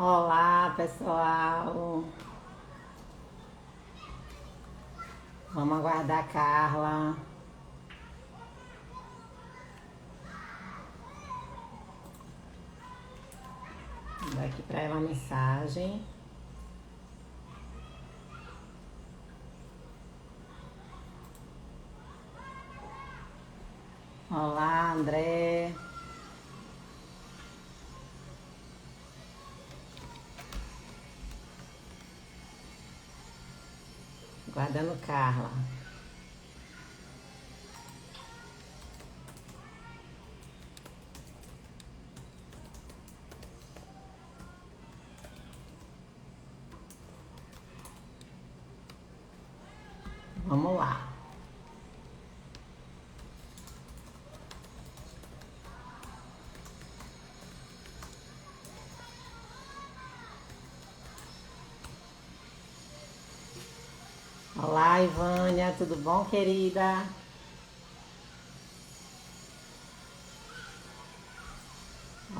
Olá, pessoal. Vamos aguardar a Carla. Vou dar aqui para ela uma mensagem. Olá, André. Aguardando Carla. Vamos lá. Olá, Ivânia. Tudo bom, querida?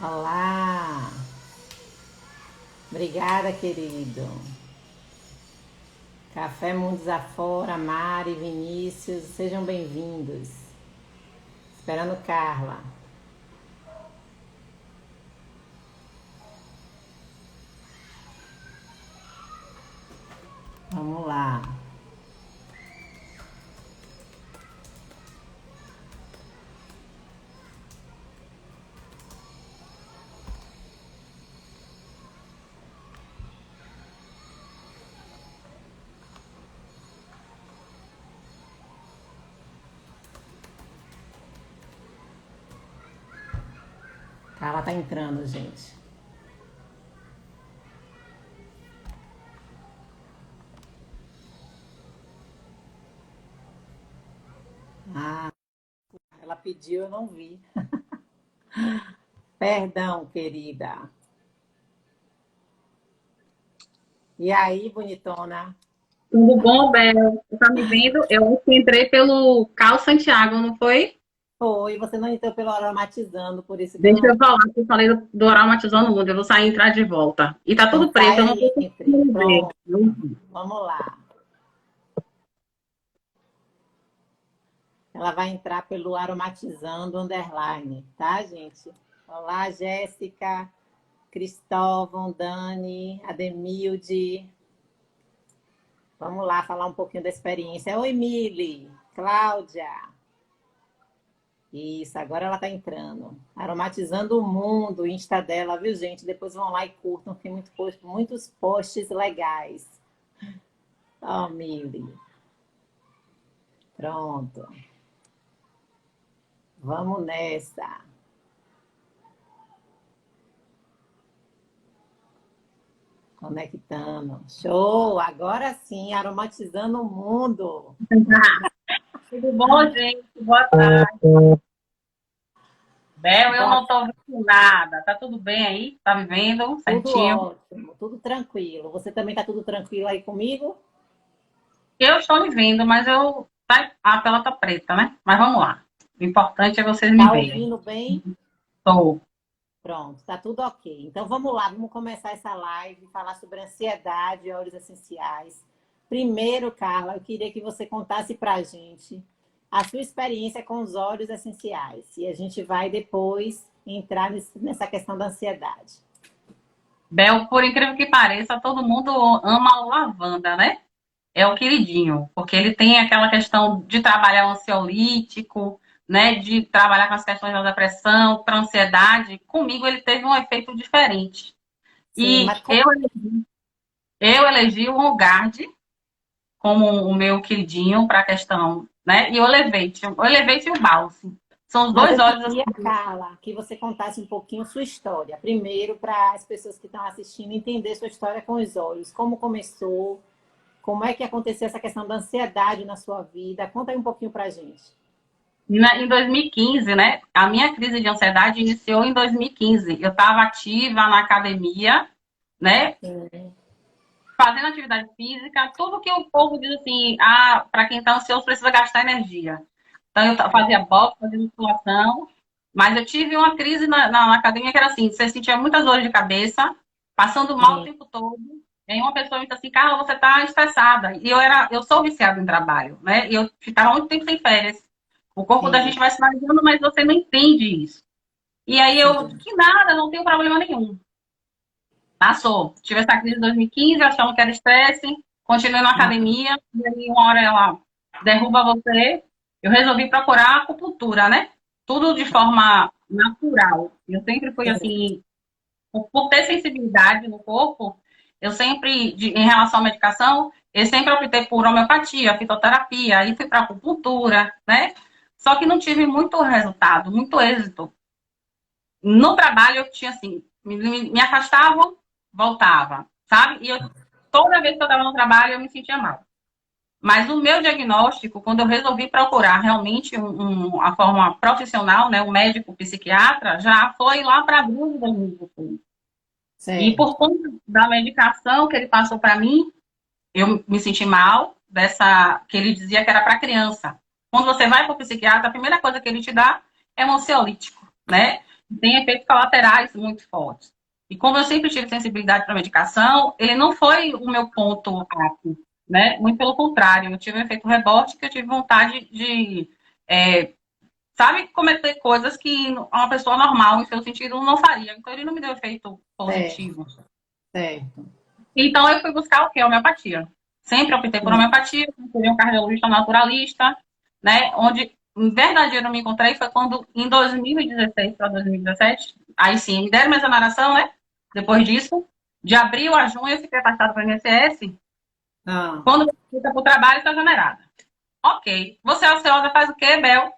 Olá. Obrigada, querido. Café Mundos Afora, Mari, Vinícius, sejam bem-vindos. Esperando Carla. Vamos lá. Carla tá entrando, gente. Ah, ela pediu, eu não vi. Perdão, querida. E aí, bonitona? Tudo bom, Bel? Você tá me vendo? Eu entrei pelo Cal Santiago, não foi? Foi, você não entrou pelo aromatizando, por isso que eu Deixa não. eu falar, que eu falei do aromatizando o mundo, eu vou sair e entrar de volta. E tá Então tudo preto, sai eu não tô aí, entre. conseguindo ver. Pronto, vamos lá. Ela vai entrar pelo aromatizando underline, tá, gente? Olá, Jéssica, Cristóvão, Dani, Ademilde. Vamos lá falar um pouquinho da experiência. Oi, Mili, Cláudia. Isso, agora ela tá entrando. Aromatizando o mundo, o Insta dela, viu, gente? Depois vão lá e curtam, tem muitos posts legais. Ó, Mili. Pronto. Vamos nessa. Conectando. Show! Agora sim, aromatizando o mundo. Tudo bom, gente? Boa tarde. Bel, eu Boa- não tô vendo nada. Tá tudo bem aí? Tá vivendo Tudo certinho? ótimo, tudo tranquilo. Você também tá tudo tranquilo aí comigo? Eu estou lhe vendo, mas a tela tá preta, né? Mas vamos lá. O importante é vocês me Tá verem. ouvindo bem? Tô. Pronto, tá tudo ok. Então vamos lá, vamos começar essa live, falar sobre ansiedade e óleos essenciais. Primeiro, Carla, eu queria que você contasse pra gente a sua experiência com os óleos essenciais. E a gente vai depois entrar nessa questão da ansiedade. Bel, por incrível que pareça, todo mundo ama a lavanda, né? É o queridinho, porque ele tem aquela questão de trabalhar o ansiolítico, né? De trabalhar com as questões da depressão, para ansiedade. Comigo ele teve um efeito diferente. Sim, E mas eu elegi o Hongard como o meu queridinho para a questão, né? E o Elevate e o Balsam. São os Mas dois eu óleos queria, assim. Carla, que você contasse um pouquinho sua história. Primeiro, para as pessoas que estão assistindo entender sua história com os olhos. Como começou, como é que aconteceu essa questão da ansiedade na sua vida. Conta aí um pouquinho para a gente. Em 2015, né? A minha crise de ansiedade iniciou em 2015. Eu estava ativa na academia, né? Sim. Fazendo atividade física, tudo que o povo diz assim, para quem está ansioso precisa gastar energia. Então eu fazia boxe, fazia musculação, mas eu tive uma crise na academia que era assim, você sentia muitas dores de cabeça, passando mal o Sim, tempo todo. E aí uma pessoa me disse assim, Carla, você está estressada. E eu sou viciada em trabalho, né? E eu ficava muito tempo sem férias. O corpo da gente entendi. vai sinalizando, mas você não entende isso. E aí eu, Sim. que nada, não tenho problema nenhum. Passou. Tive essa crise em 2015, achando que era estresse, continuei na Ah, academia, e aí uma hora ela derruba você. Eu resolvi procurar acupuntura, né? Tudo de forma natural. Eu sempre fui sim. assim, por ter sensibilidade no corpo, eu sempre, em relação à medicação, eu sempre optei por homeopatia, fitoterapia, aí fui para acupuntura, né? Só que não tive muito resultado, muito êxito. No trabalho eu tinha assim, me afastava, voltava, sabe? E eu, toda vez que eu estava no trabalho eu me sentia mal. Mas o meu diagnóstico, quando eu resolvi procurar realmente a forma profissional, né, um médico psiquiatra, já foi lá para abril de 2016. E Certo. por conta da medicação que ele passou para mim, eu me senti mal, dessa que ele dizia que era para criança. Quando você vai para o psiquiatra, a primeira coisa que ele te dá é um ansiolítico, né? Tem efeitos colaterais muito fortes. E como eu sempre tive sensibilidade para medicação, ele não foi o meu ponto alto, né? Muito pelo contrário, eu tive um efeito rebote que eu tive vontade de, sabe, cometer coisas que uma pessoa normal, em seu sentido, não faria. Então ele não me deu efeito Certo. positivo. Certo. Então eu fui buscar o quê? Homeopatia. Sempre optei por Sim. homeopatia, fui um cardiologista naturalista, né? Onde em verdadeiro eu me encontrei foi quando, em 2016 para 2017, aí sim, me deram minha exoneração, né? Depois disso, de abril a junho eu fiquei afastada para o INSS. Ah, Quando você fica para o trabalho, está exonerada. Ok. Você é ociosa, faz o quê, Bel?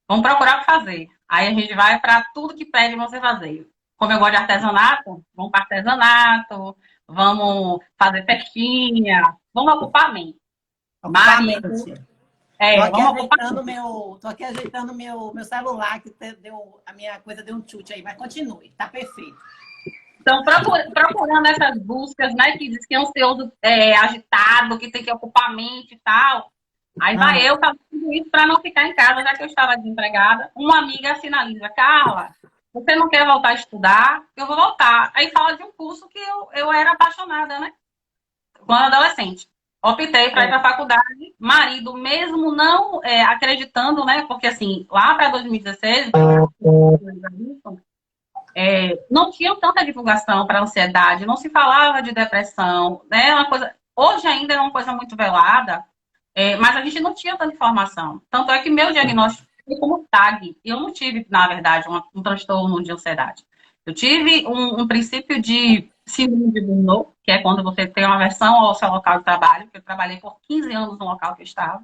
Vamos procurar o que fazer. Aí a gente vai para tudo que pede você fazer. Como eu gosto de artesanato, vamos para artesanato, vamos fazer festinha, vamos ocupar a mente. ocupar a Marido, mente. Tô aqui vamos ocupar a ajeitando mente. meu celular, que deu, a minha coisa deu um chute aí, mas continue, tá perfeito. Então, procurando essas buscas, né, que diz que é ansioso, agitado, que tem que ocupar a mente e tal. Aí Ah, vai eu fazendo tudo isso para não ficar em casa, já que eu estava desempregada. Uma amiga sinaliza, Carla, você não quer voltar a estudar? Eu vou voltar. Aí fala de um curso que eu era apaixonada, né? Quando adolescente. Optei para ir para a é, faculdade. Marido, mesmo não acreditando, né? Porque assim, lá para 2016, não tinha tanta divulgação para ansiedade, não se falava de depressão, né? Uma coisa, hoje ainda é uma coisa muito velada, mas a gente não tinha tanta informação. Tanto é que meu diagnóstico foi como TAG. Eu não tive, na verdade, um transtorno de ansiedade. Eu tive um princípio de síndrome de Burnout, que é quando você tem uma aversão ao seu local de trabalho, que eu trabalhei por 15 anos no local que eu estava,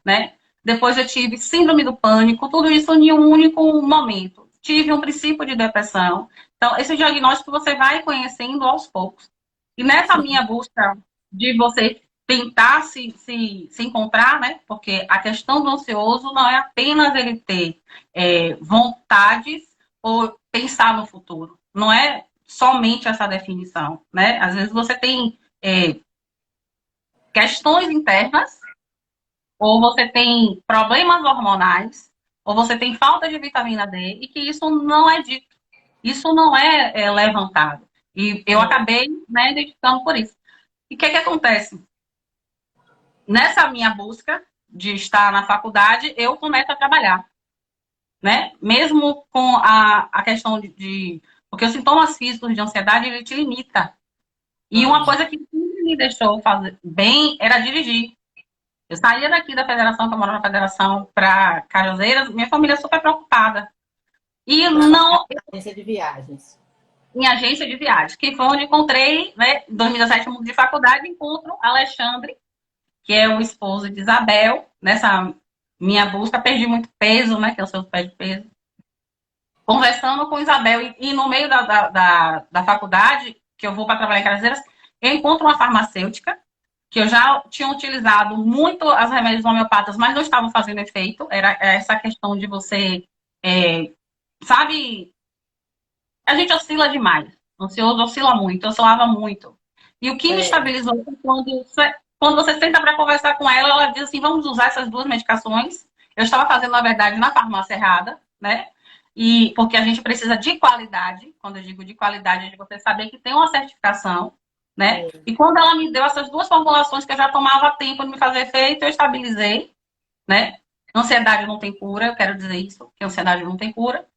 né? Depois eu tive síndrome do pânico, tudo isso em um único momento. Tive um princípio de depressão. Então, esse diagnóstico você vai conhecendo aos poucos. E nessa minha sim, busca de você tentar se encontrar, né? Porque a questão do ansioso não é apenas ele ter vontades ou pensar no futuro. Não é somente essa definição, né? Às vezes você tem questões internas, ou você tem problemas hormonais, ou você tem falta de vitamina D, e que isso não é dito, isso não é levantado. E eu é, acabei, né, identificando por isso. E o que acontece? Nessa minha busca de estar na faculdade, eu começo a trabalhar, né? Mesmo com a questão porque os sintomas físicos de ansiedade, ele te limita. E uma ah, coisa que sempre me deixou fazer bem era dirigir. Eu saía daqui da federação, que eu moro na federação, para Cajazeiras, minha família super preocupada. E trabalhar não na agência de viagens. em agência de viagem, que foi onde encontrei, né, em 2017, mundo de faculdade, encontro Alexandre, que é o esposo de Isabel. Nessa minha busca, perdi muito peso, né, que eu sou pé de peso. Conversando com Isabel, e no meio da faculdade, que eu vou para trabalhar em Cajazeiras, eu encontro uma farmacêutica, que eu já tinha utilizado muito as remédios homeopatas, mas não estavam fazendo efeito. Era essa questão de você, sabe, a gente oscila demais. O ansioso oscila muito, oscilava muito. E o que me É, estabilizou foi quando você senta para conversar com ela, ela diz assim, vamos usar essas duas medicações. Eu estava fazendo, na verdade, na farmácia errada, né? e porque a gente precisa de qualidade. Quando eu digo de qualidade, é de você saber que tem uma certificação, né? E quando ela me deu essas duas formulações que eu já tomava tempo de me fazer efeito, eu estabilizei, né? Ansiedade não tem cura, eu quero dizer isso, que ansiedade não tem cura,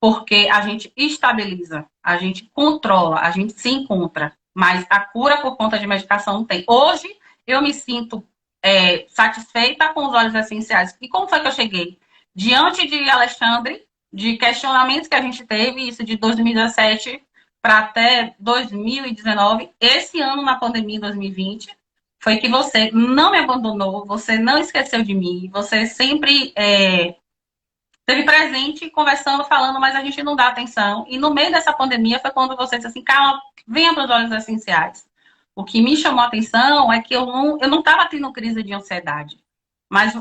porque a gente estabiliza, a gente controla, a gente se encontra, mas a cura por conta de medicação não tem. Hoje eu me sinto satisfeita com os óleos essenciais. E como foi que eu cheguei? Diante de Alexandre, de questionamentos que a gente teve, isso de 2017 para até 2019, esse ano na pandemia, em 2020, foi que você não me abandonou, você não esqueceu de mim, você sempre esteve presente, conversando, falando, mas a gente não dá atenção. E no meio dessa pandemia foi quando você disse assim, calma, venha para os óleos essenciais. O que me chamou a atenção é que eu não estava tendo crise de ansiedade. Mas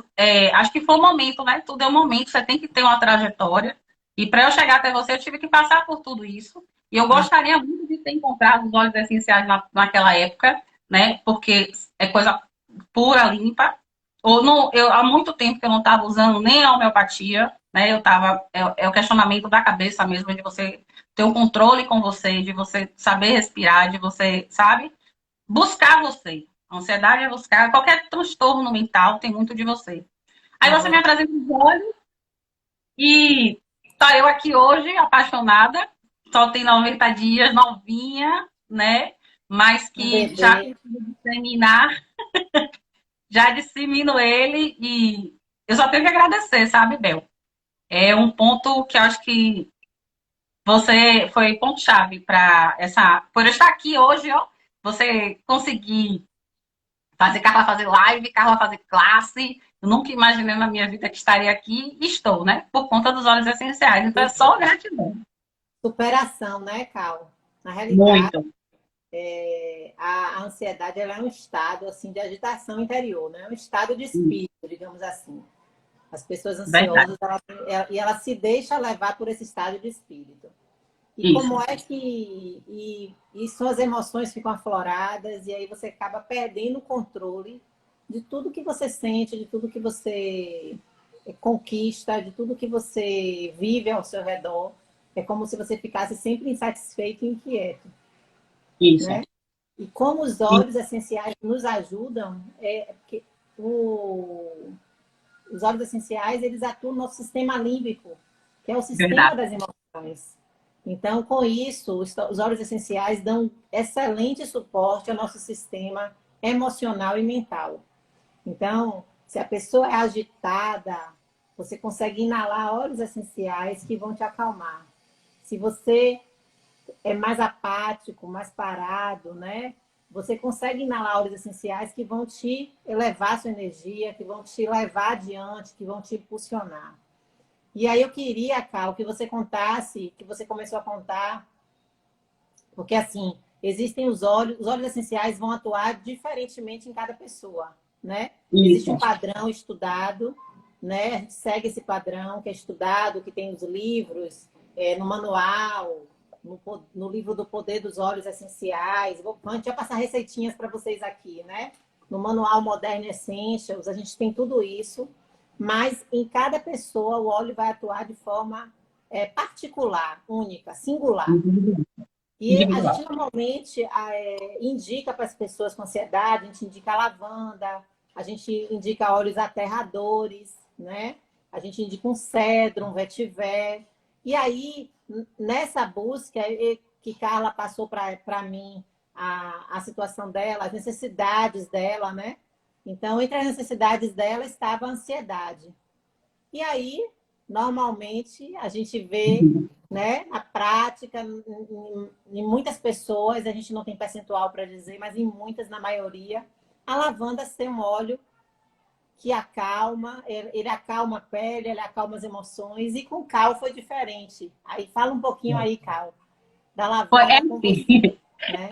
acho que foi o momento, né? Tudo é um momento, você tem que ter uma trajetória. E para eu chegar até você, eu tive que passar por tudo isso. E eu gostaria muito de ter encontrado os óleos essenciais naquela época, né? Porque é coisa pura, limpa. Ou não, há muito tempo que eu não estava usando nem a homeopatia, né? Eu tava, é o questionamento da cabeça mesmo, de você ter um controle com você, de você saber respirar, de você, sabe? Buscar você. A ansiedade é buscar. Qualquer transtorno mental tem muito de você. Aí você me apresenta os olhos e tá eu aqui hoje, apaixonada. Só tem 90 dias, novinha, né? Mas que já consegui disseminar, já dissemino ele e eu só tenho que agradecer, sabe, Bel? É um ponto que eu acho que você foi ponto-chave para essa. Por eu estar aqui hoje, ó, você conseguir fazer Carla fazer live, Carla fazer classe. Eu nunca imaginei na minha vida que estaria aqui e estou, né? Por conta dos óleos essenciais. Então é só gratidão. Superação, né, Cal? Na realidade, Muito. A ansiedade ela é um estado assim de agitação interior, né? Um estado de espírito, digamos assim. As pessoas ansiosas, ela se deixa levar por esse estado de espírito. E Isso. como é que suas emoções ficam afloradas e aí você acaba perdendo o controle de tudo que você sente, de tudo que você conquista, de tudo que você vive ao seu redor. É como se você ficasse sempre insatisfeito e inquieto. Isso. Né? E como os óleos essenciais nos ajudam, porque os óleos essenciais eles atuam no nosso sistema límbico, que é o sistema das emoções. Então, com isso, os óleos essenciais dão excelente suporte ao nosso sistema emocional e mental. Então, se a pessoa é agitada, você consegue inalar óleos essenciais que vão te acalmar. Se você é mais apático, mais parado, né? Você consegue inalar óleos essenciais que vão te elevar a sua energia, que vão te levar adiante, que vão te impulsionar. E aí eu queria, Cal, que você contasse, que você começou a contar, porque assim, existem os óleos essenciais vão atuar diferentemente em cada pessoa, né? Existe um padrão estudado, né? A gente segue esse padrão que é estudado, que tem os livros, no manual, no livro do Poder dos Óleos Essenciais. A gente vai passar receitinhas para vocês aqui, né? No manual Modern Essentials, a gente tem tudo isso. Mas em cada pessoa o óleo vai atuar de forma particular, única, singular. E a gente normalmente indica para as pessoas com ansiedade, a gente indica lavanda, a gente indica óleos aterradores, né? A gente indica um cedro, um vetiver. E aí, nessa busca que Carla passou para mim, a situação dela, as necessidades dela, né? Então, entre as necessidades dela estava a ansiedade. E aí, normalmente, a gente vê, né, na prática, em muitas pessoas, a gente não tem percentual para dizer, mas em muitas, na maioria, a lavanda ser um óleo que acalma, ele acalma a pele, ele acalma as emoções, e com o Cal foi diferente. Aí fala um pouquinho aí, Cal, da lavanda com você, né?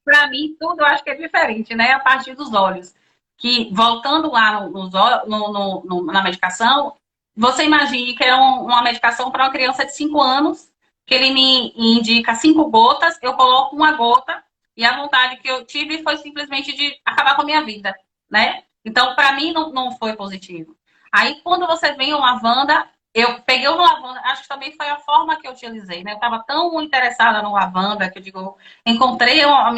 Para mim, tudo eu acho que é diferente, né? A partir dos olhos. Que, voltando lá na medicação, você imagine que é uma medicação para uma criança de 5 anos, que ele me indica 5 gotas, eu coloco uma gota, e a vontade que eu tive foi simplesmente de acabar com a minha vida, né? Então, para mim, não foi positivo. Aí, quando você vem a lavanda, eu peguei o lavanda, acho que também foi a forma que eu utilizei, né? Eu estava tão interessada no lavanda que eu digo, encontrei o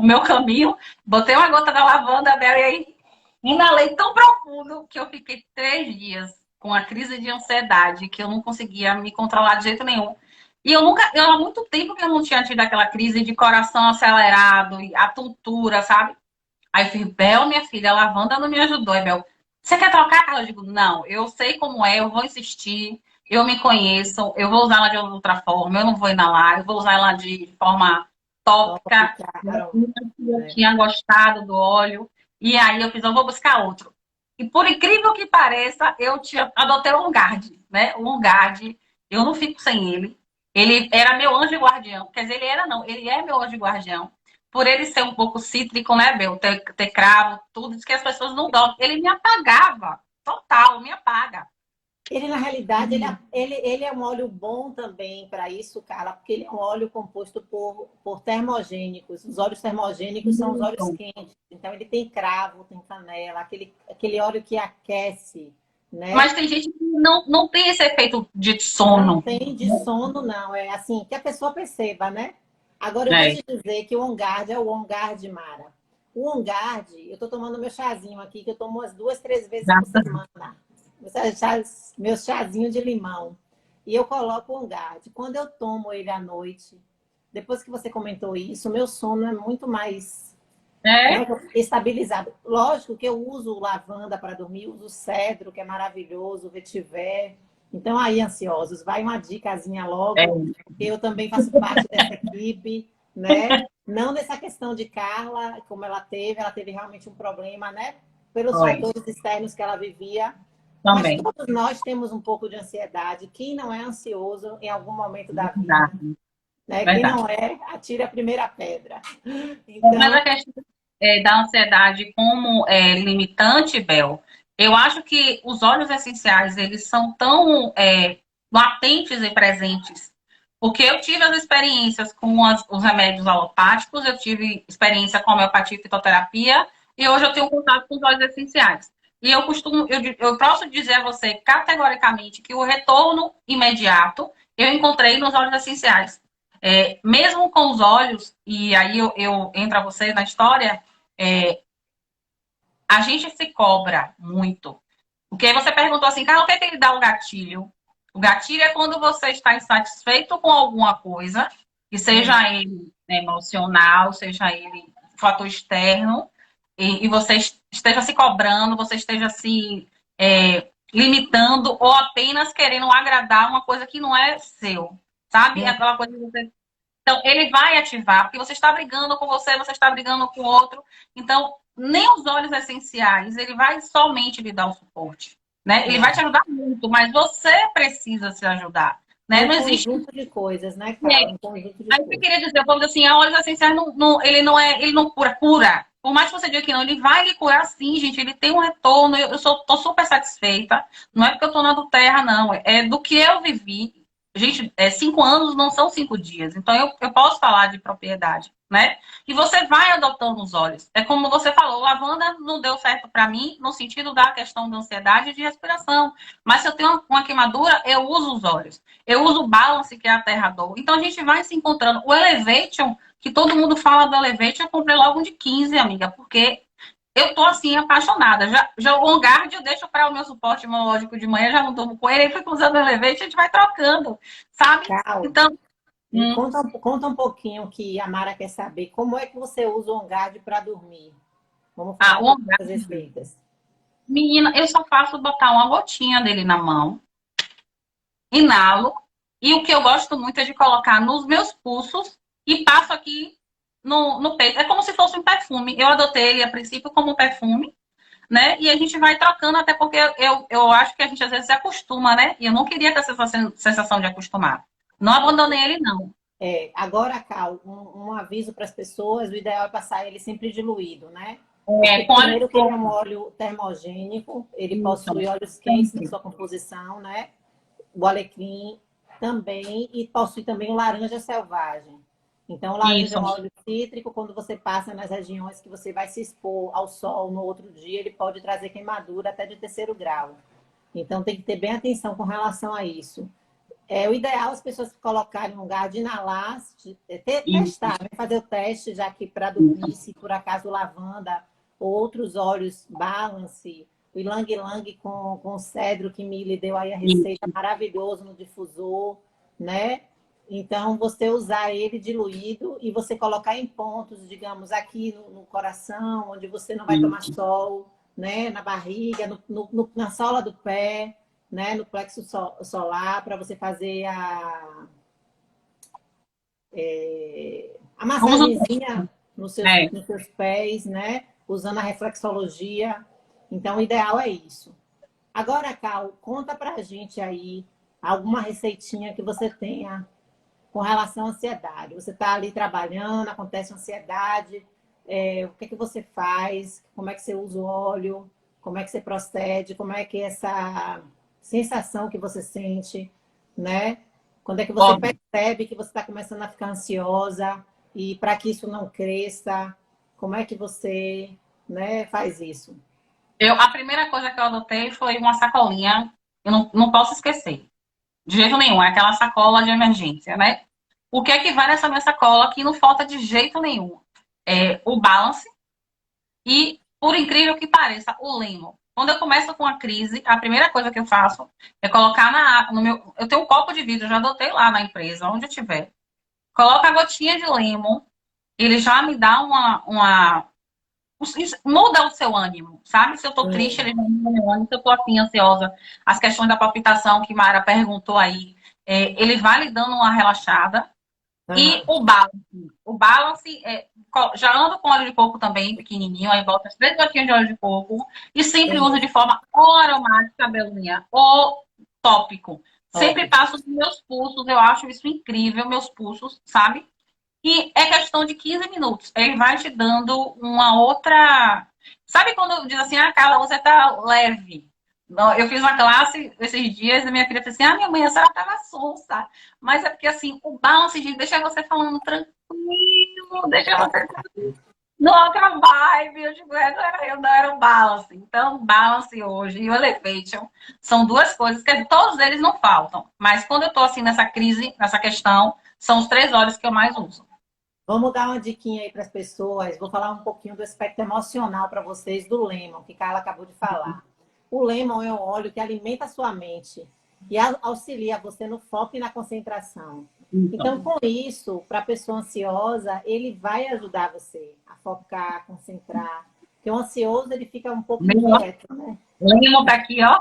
meu caminho, botei uma gota da lavanda dela e aí inalei tão profundo que eu fiquei 3 dias com a crise de ansiedade, que eu não conseguia me controlar de jeito nenhum. E há muito tempo que eu não tinha tido aquela crise de coração acelerado, e a tontura, sabe? Aí eu falei, Bel, minha filha, a lavanda não me ajudou. Aí, Bel, você quer trocar? Aí eu digo, não, eu sei como é, eu vou insistir, eu me conheço, eu vou usar ela de outra forma, eu não vou inalar, eu vou usar ela de forma tópica. Claro, Eu né? tinha gostado do óleo, e aí eu fiz, eu vou buscar outro. E por incrível que pareça, adotei o OnGuard, né? O OnGuard, eu não fico sem ele. Ele era meu anjo guardião. Quer dizer, ele era não, ele é meu anjo guardião. Por ele ser um pouco cítrico, né, Bel? Ter cravo, tudo, diz que as pessoas não dormem. Ele me apagava, total, me apaga. Ele, na realidade, ele é um óleo bom também para isso, Carla, porque ele é um óleo composto por termogênicos. Os óleos termogênicos são os óleos quentes. Então, ele tem cravo, tem canela, aquele óleo que aquece, Mas né? tem gente que não tem esse efeito de Não sono. tem de sono, não. É assim, que a pessoa perceba, né? Agora, eu vou É, te dizer que o OnGuard é o OnGuard, Mara. O OnGuard, eu estou tomando meu chazinho aqui, que eu tomo umas 2, 3 vezes por semana. Meu chazinho de limão. E eu coloco o OnGuard. Quando eu tomo ele à noite, depois que você comentou isso, meu sono é muito mais, é, né, estabilizado. Lógico que eu uso lavanda para dormir, uso cedro, que é maravilhoso, vetiver. Então, aí, ansiosos, vai uma dicasinha é. logo. Eu também faço parte dessa equipe, né? Não nessa questão de Carla, como ela teve realmente um problema, né? Pelos Foi, fatores externos que ela vivia. Mas também. todos nós temos um pouco de ansiedade. Quem não é ansioso em algum momento da vida, Verdade, né? Quem verdade. não é, atire a primeira pedra. Mas Então, a questão da ansiedade como limitante, Bel, eu acho que os óleos essenciais, eles são tão latentes e presentes, porque eu tive as experiências com os remédios alopáticos, eu tive experiência com homeopatia e fitoterapia, e hoje eu tenho contato com os óleos essenciais. E eu posso dizer a você categoricamente que o retorno imediato eu encontrei nos óleos essenciais. Mesmo com os olhos, e aí eu entro a vocês na história, é, a gente se cobra muito. Porque aí você perguntou assim, cara, o que é que ele dá o gatilho? O gatilho é quando você está insatisfeito com alguma coisa, que seja ele emocional, seja ele fator externo, e você esteja se cobrando, você esteja se limitando ou apenas querendo agradar uma coisa que não é seu. Sabe? Aquela coisa que você então, ele vai ativar, porque você está brigando com você está brigando com o outro. Então, nem os óleos essenciais, ele vai somente lhe dar o suporte. Né? Ele vai te é, ajudar muito, mas você precisa se ajudar. é Né? um Não existe. conjunto de coisas, né, E Carla? aí, Um conjunto de aí eu coisas. queria dizer, eu vou dizer assim, a óleos essenciais ele não cura. Por mais que você diga que não, ele vai lhe curar sim, gente. Ele tem um retorno. Tô super satisfeita. Não é porque eu tô na terra, não. É do que eu vivi. Gente, 5 anos não são 5 dias. Então, eu posso falar de propriedade, né? E você vai adotando os óleos. É como você falou, lavanda não deu certo para mim no sentido da questão da ansiedade e de respiração. Mas se eu tenho uma queimadura, eu uso os óleos. Eu uso o Balance, que é aterrador. Então, a gente vai se encontrando. O Elevation, que todo mundo fala do Elevation, eu comprei logo um de 15, amiga, porque eu tô assim, apaixonada. Já o OnGuard eu deixo para o meu suporte imunológico de manhã, já não durmo com ele, aí fico usando o Elevate, a gente vai trocando, sabe? Cal, Então, me conta um pouquinho que a Mara quer saber. Como é que você usa o OnGuard para dormir? Vamos falar o um pouco OnGuard, das receitas. menina, eu só faço botar uma gotinha dele na mão, inalo, e o que eu gosto muito é de colocar nos meus pulsos e passo aqui no peito. É como se fosse um perfume. Eu adotei ele a princípio como perfume, né? E a gente vai trocando, até porque eu acho que a gente às vezes se acostuma, né? E eu não queria ter essa sensação de acostumar. Não abandonei ele, não. Agora, Cal, um aviso para as pessoas: o ideal é passar ele sempre diluído, né? Porque, Com óleo de primeiro, que ele é um coco. óleo termogênico, ele Isso. possui óleos quentes na sua composição, né? O alecrim também, e possui também o laranja selvagem. Então, o laranja é Isso. um óleo cítrico, quando você passa nas regiões que você vai se expor ao sol no outro dia, ele pode trazer queimadura até de terceiro grau. Então, tem que ter bem atenção com relação a isso. O ideal é as pessoas colocarem um lugar de inalar, testar, né? Fazer o teste, já que para dormir, se por acaso lavanda ou outros óleos, balance, o ylang-ylang com cedro, que me deu aí a receita maravilhoso no difusor, né? Então, você usar ele diluído e você colocar em pontos, digamos, aqui no coração, onde você não vai tomar sol, né? Na barriga, na sola do pé, né? No plexo solar, para você fazer a massagenzinha nos seus pés, né? Usando a reflexologia. Então, o ideal é isso. Agora, Cal, conta pra gente aí alguma receitinha que você tenha com relação à ansiedade. Você está ali trabalhando, acontece ansiedade, o que é que você faz? Como é que você usa o óleo? Como é que você procede? Como é que é essa sensação que você sente, né? Quando é que você percebe que você está começando a ficar ansiosa e para que isso não cresça, como é que você, né, faz isso? A primeira coisa que eu adotei foi uma sacolinha, eu não posso esquecer, de jeito nenhum, é aquela sacola de emergência, né? O que é que vai nessa minha sacola que não falta de jeito nenhum? É o balance e, por incrível que pareça, o Lemon. Quando eu começo com a crise, a primeira coisa que eu faço é colocar no meu... Eu tenho um copo de vidro, já adotei lá na empresa, onde eu tiver. Coloca a gotinha de Lemon, ele já me dá muda o seu ânimo, sabe? Se eu tô triste, ele muda o meu ânimo. Se eu tô assim, ansiosa, as questões da palpitação que Mara perguntou aí, ele vai lhe dando uma relaxada. E o balance, já ando com óleo de coco também, pequenininho, aí boto as 3 gotinhas de óleo de coco e sempre uso de forma ou aromática, belinha, ou tópico. Sempre passo os meus pulsos, eu acho isso incrível, meus pulsos, sabe? E é questão de 15 minutos. Ele vai te dando uma outra. Sabe quando diz assim, Carla, você tá leve? Eu fiz uma classe esses dias e minha filha disse assim, minha mãe, a senhora tava sonsa. Mas é porque assim, o balance de deixa você falando tranquilo, deixa você no outra vibe. Eu digo, eu não era um balance. Então, o balance hoje e o elevation são duas coisas que todos eles não faltam. Mas quando eu tô assim nessa crise, nessa questão, são os 3 óleos que eu mais uso. Vamos dar uma diquinha aí para as pessoas. Vou falar um pouquinho do aspecto emocional para vocês do Lemon, que Carla acabou de falar. O Lemon é um óleo que alimenta a sua mente e auxilia você no foco e na concentração. Então, com isso, para a pessoa ansiosa, ele vai ajudar você a focar, a concentrar. Porque o ansioso, ele fica um pouco inquieto, né? O Lemon tá aqui, ó.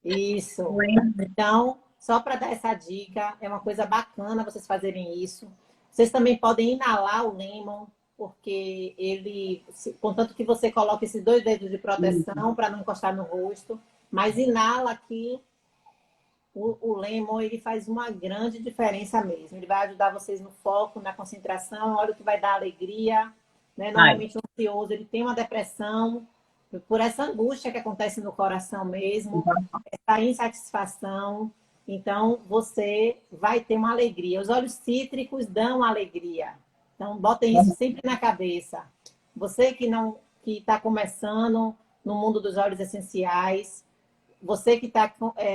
Isso. Então, só para dar essa dica, é uma coisa bacana vocês fazerem isso. Vocês também podem inalar o Lemon, porque ele, contanto que você coloque esses 2 dedos de proteção para não encostar no rosto, mas inala aqui o Lemon, ele faz uma grande diferença mesmo. Ele vai ajudar vocês no foco, na concentração, olha o que vai dar alegria, né? Normalmente o ansioso, ele tem uma depressão por essa angústia que acontece no coração mesmo, essa insatisfação. Então, você vai ter uma alegria. Os óleos cítricos dão alegria. Então, botem isso sempre na cabeça. Você que está começando no mundo dos óleos essenciais, você que está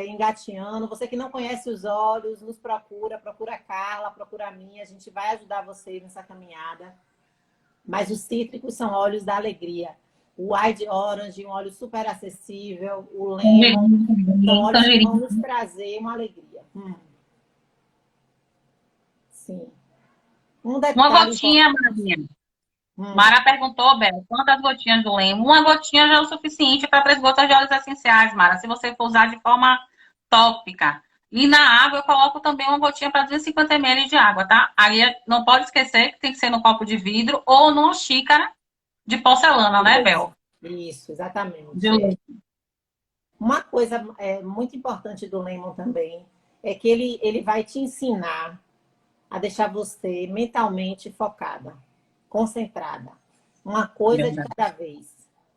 engateando, você que não conhece os óleos, nos procura a Carla, procura a mim. A gente vai ajudar vocês nessa caminhada. Mas os cítricos são óleos da alegria. O Wild Orange, um óleo super acessível. O Lemon, são óleos que vão nos trazer uma alegria. Sim. Uma gotinha, Marinha. Mara perguntou, Bel, quantas gotinhas do Lemon? Uma gotinha já é o suficiente para 3 gotas de óleos essenciais, Mara, se você for usar de forma tópica. E na água eu coloco também uma gotinha para 250 ml de água, tá? Aí não pode esquecer que tem que ser no copo de vidro ou numa xícara de porcelana, né, Bel? Isso, exatamente. Uma coisa muito importante do Lemon também é que ele vai te ensinar a deixar você mentalmente focada, concentrada. Uma coisa de cada vez.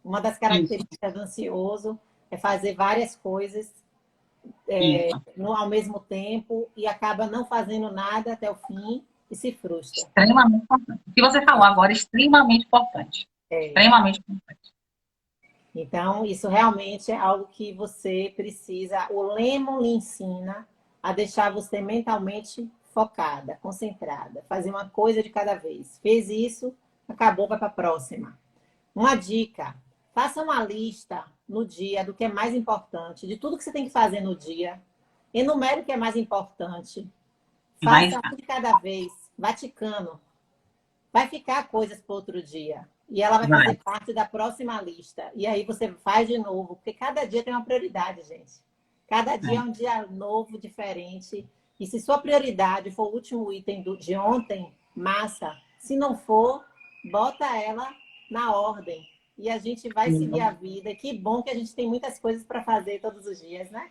Uma das características do ansioso é fazer várias coisas ao mesmo tempo e acaba não fazendo nada até o fim e se frustra. Extremamente importante. O que você falou agora é extremamente importante. Extremamente importante. Então, isso realmente é algo que você precisa. O Lemon lhe ensina a deixar você mentalmente focada, concentrada, fazer uma coisa de cada vez. Fez isso, acabou, vai para a próxima. Uma dica: faça uma lista no dia do que é mais importante, de tudo que você tem que fazer no dia. Enumere o que é mais importante. Mas Faça um de cada vez, vaticano. Vai ficar coisas para outro dia. E ela vai vai. fazer parte da próxima lista. E aí você faz de novo, porque cada dia tem uma prioridade, gente. Cada dia é um dia novo, diferente. E se sua prioridade for o último item de ontem, massa. Se não for, bota ela na ordem. E a gente vai seguir a vida. Que bom que a gente tem muitas coisas para fazer todos os dias, né?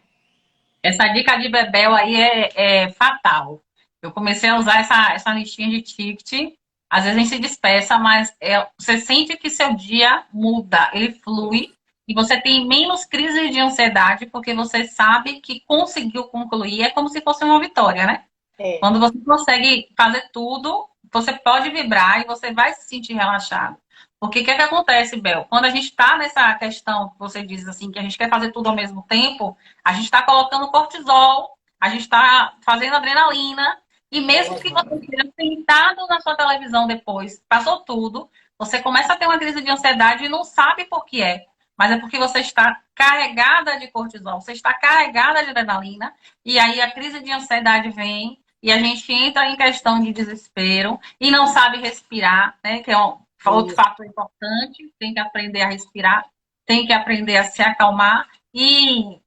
Essa dica de Bebel aí é fatal. Eu comecei a usar essa listinha de ticket. Às vezes a gente se dispersa, mas você sente que seu dia muda, ele flui, e você tem menos crise de ansiedade, porque você sabe que conseguiu concluir, é como se fosse uma vitória, né? É, Quando você consegue fazer tudo, você pode vibrar e você vai se sentir relaxado. Porque o que é que acontece, Bel? Quando a gente está nessa questão que você diz assim, que a gente quer fazer tudo ao mesmo tempo, a gente está colocando cortisol, a gente está fazendo adrenalina, e mesmo que você esteja sentado na sua televisão depois, passou tudo, você começa a ter uma crise de ansiedade e não sabe por que é. Mas é porque você está carregada de cortisol, você está carregada de adrenalina, e aí a crise de ansiedade vem, e a gente entra em questão de desespero e não sabe respirar, né? Que é outro isso. fator importante. Tem que aprender a respirar, tem que aprender a se acalmar e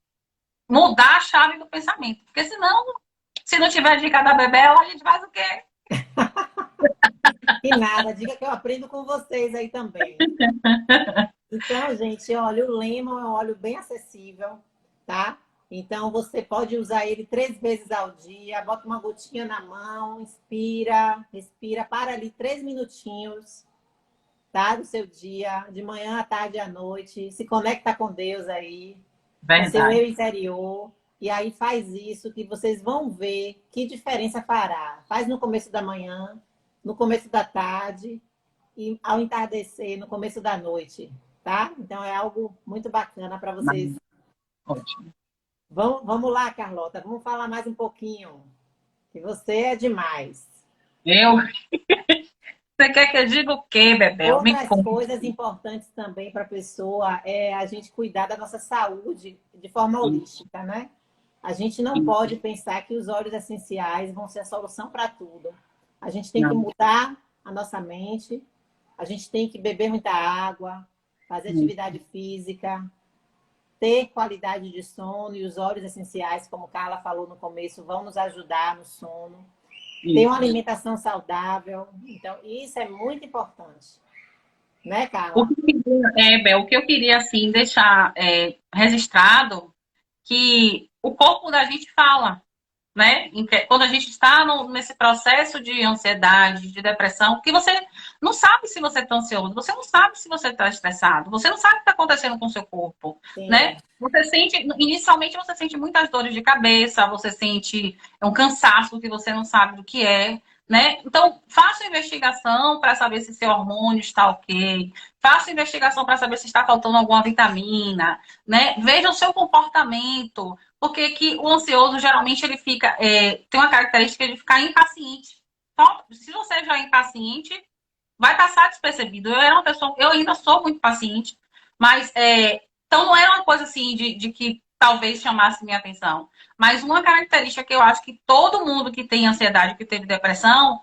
mudar a chave do pensamento. Porque senão, se não tiver dica da Bebel, a gente faz o quê? E nada, diga que eu aprendo com vocês aí também. Então, gente, olha, o Lemon é um óleo bem acessível, tá? Então, você pode usar ele 3 vezes ao dia, bota uma gotinha na mão, inspira, respira, para ali 3 minutinhos, tá? Do seu dia, de manhã, à tarde, à noite, se conecta com Deus aí, com seu Verdade. eu interior, e aí faz isso que vocês vão ver que diferença fará. Faz no começo da manhã, no começo da tarde, e ao entardecer, no começo da noite, tá? Então é algo muito bacana para vocês. Ótimo. Vamos lá, Carlota, vamos falar mais um pouquinho, que você é demais. Eu? Você quer que eu diga o quê, Bebel? Me Outras conta. coisas importantes também para a pessoa é a gente cuidar da nossa saúde de forma holística, né? A gente não pode pensar que os óleos essenciais vão ser a solução para tudo. A gente tem que Não. mudar a nossa mente, a gente tem que beber muita água, fazer atividade física, ter qualidade de sono, e os óleos essenciais, como Carla falou no começo, vão nos ajudar no sono. Ter uma Isso. alimentação saudável. Então, isso é muito importante. Né, O Carla? que, Bel, o que eu queria assim deixar registrado que o corpo da gente fala, né? Quando a gente está nesse processo de ansiedade, de depressão, que você não sabe se você está ansioso, você não sabe se você está estressado, você não sabe o que está acontecendo com o seu corpo, né? Sim. Você sente, inicialmente você sente muitas dores de cabeça, você sente um cansaço que você não sabe do que é, né? Então, faça uma investigação para saber se seu hormônio está ok, faça uma investigação para saber se está faltando alguma vitamina, né? Veja o seu comportamento, porque que o ansioso geralmente ele fica tem uma característica de ficar impaciente. Então, se você já é impaciente, vai passar despercebido. Eu era uma pessoa, eu ainda sou muito paciente, mas então não era uma coisa assim de que talvez chamasse minha atenção. Mas uma característica que eu acho que todo mundo que tem ansiedade, que teve depressão,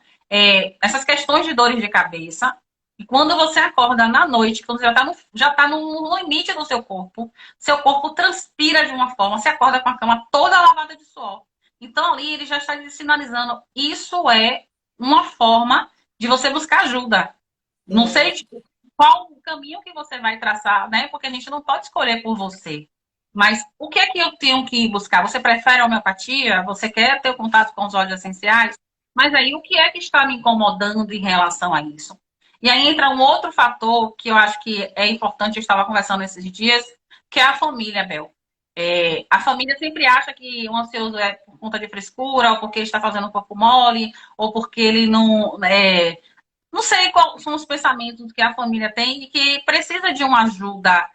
essas questões de dores de cabeça. E quando você acorda na noite, quando você já tá no limite do seu corpo transpira de uma forma, você acorda com a cama toda lavada de suor. Então ali ele já está sinalizando, isso é uma forma de você buscar ajuda. Não Sim. sei qual o caminho que você vai traçar, né? Porque a gente não pode escolher por você. Mas o que é que eu tenho que buscar? Você prefere a homeopatia? Você quer ter contato com os óleos essenciais? Mas aí o que é que está me incomodando em relação a isso? E aí entra um outro fator que eu acho que é importante, eu estava conversando esses dias, que é a família, Bel. A família sempre acha que o ansioso é por conta de frescura, ou porque ele está fazendo um corpo mole, ou porque ele não. Não sei quais são os pensamentos que a família tem e que precisa de uma ajuda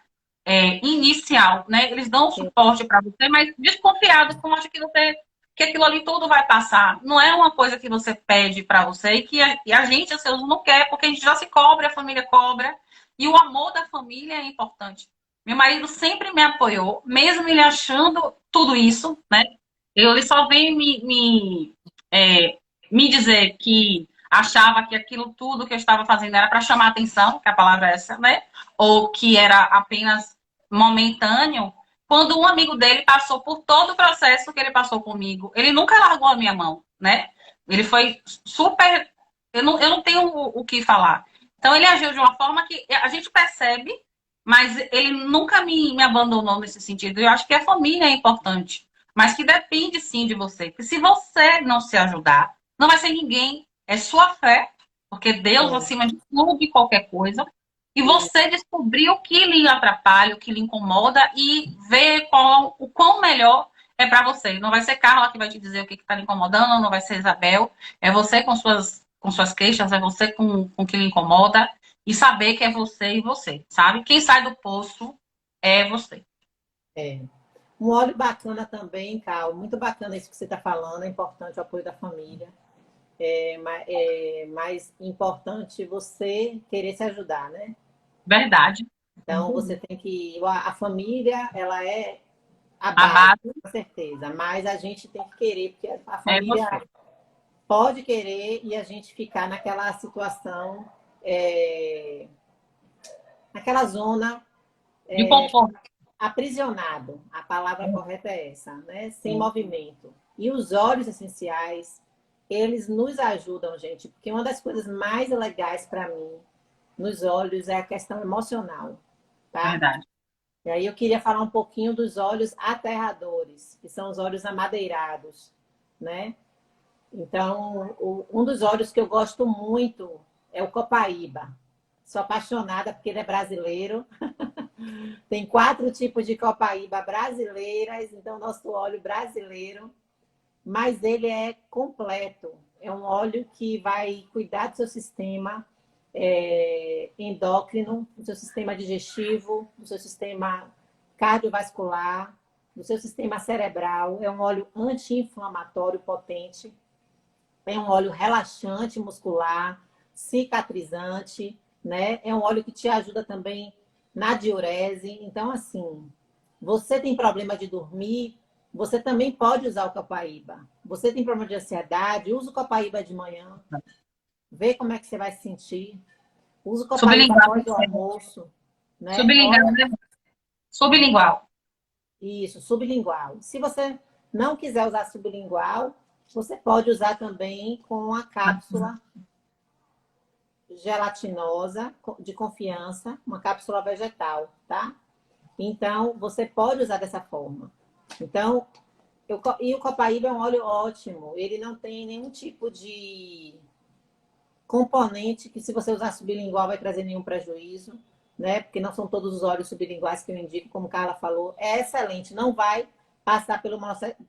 inicial, né? Eles dão suporte para você, mas desconfiado, como acha que aquilo ali tudo vai passar. Não é uma coisa que você pede para você e que a gente, ansioso, não quer, porque a gente já se cobra, a família cobra. E o amor da família é importante. Meu marido sempre me apoiou, mesmo ele achando tudo isso, né? Ele só veio me dizer que achava que aquilo tudo que eu estava fazendo era para chamar atenção, que a palavra é essa, né? Ou que era apenas momentâneo, quando um amigo dele passou por todo o processo que ele passou comigo. Ele nunca largou a minha mão, né? Ele foi super. Eu não tenho o que falar. Então, ele agiu de uma forma que a gente percebe, mas ele nunca me abandonou nesse sentido. Eu acho que a família é importante, mas que depende sim de você. Porque se você não se ajudar, não vai ser ninguém. É sua fé, porque Deus acima de tudo e qualquer coisa. E você descobrir o que lhe atrapalha, o que lhe incomoda e ver o quão melhor é para você. Não vai ser Carla que vai te dizer o que está lhe incomodando, não vai ser Isabel. É você com suas queixas, é você com o que lhe incomoda. E saber que é você e você, sabe? Quem sai do poço é você. É. Um óleo bacana também, Cal, muito bacana isso que você está falando, é importante o apoio da família. É mais importante você querer se ajudar, né? Verdade. Então, você tem que. A família, ela é a A base, base com certeza, mas a gente tem que querer, porque a é família você. pode querer e a gente ficar naquela situação, é, naquela zona De conforto. aprisionado. A palavra correta é essa, né? Sem movimento. E os óleos essenciais, eles nos ajudam, gente, porque uma das coisas mais legais para mim nos óleos é a questão emocional, tá? Verdade. E aí eu queria falar um pouquinho dos óleos aterradores, que são os óleos amadeirados, né? Então, um dos óleos que eu gosto muito é o copaíba. Sou apaixonada porque ele é brasileiro. Tem 4 tipos de copaíba brasileiras, então nosso óleo brasileiro, mas ele é completo. É um óleo que vai cuidar do seu sistema endócrino, do seu sistema digestivo, do seu sistema cardiovascular, do seu sistema cerebral. É um óleo anti-inflamatório potente. É um óleo relaxante muscular, cicatrizante, né? É um óleo que te ajuda também na diurese. Então, assim, você tem problema de dormir, você também pode usar o copaíba. Você tem problema de ansiedade, usa o copaíba de manhã, vê como é que você vai se sentir. Usa o copaíba Sublingual. após o almoço, né? Sublingual, Olha, né? Sublingual. isso, sublingual. Se você não quiser usar sublingual, você pode usar também com a cápsula gelatinosa de confiança, uma cápsula vegetal, tá? Então, você pode usar dessa forma. Então, e o copaíba é um óleo ótimo. Ele não tem nenhum tipo de componente que, se você usar sublingual, vai trazer nenhum prejuízo, né? Porque não são todos os óleos sublinguais que eu indico, como a Carla falou. É excelente. Não vai passar pelo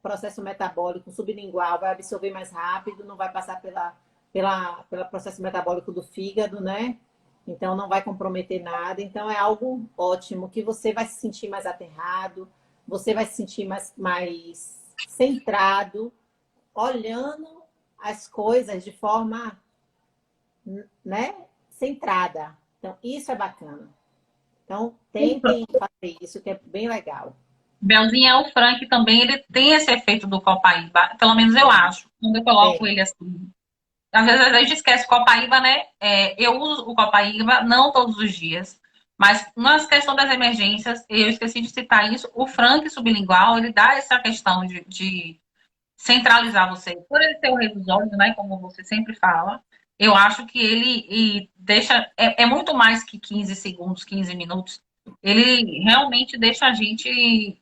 processo metabólico sublingual, vai absorver mais rápido, não vai passar pelo processo metabólico do fígado, né? Então não vai comprometer nada. Então é algo ótimo que você vai se sentir mais aterrado, você vai se sentir mais centrado, olhando as coisas de forma, né, centrada. Então isso é bacana. Então tentem fazer isso, que é bem legal. Belzinha, o Frank também, ele tem esse efeito do Copaíba, pelo menos eu acho. Quando eu coloco Tem. ele assim, às vezes a gente esquece o Copaíba, né? Eu uso o Copaíba, não todos os dias, mas nas questões das emergências, eu esqueci de citar isso, o Frank sublingual, ele dá essa questão de centralizar você. Por ele ser o rei dos olhos, né? Como você sempre fala, eu acho que ele deixa, é muito mais que 15 segundos, 15 minutos. Ele realmente deixa a gente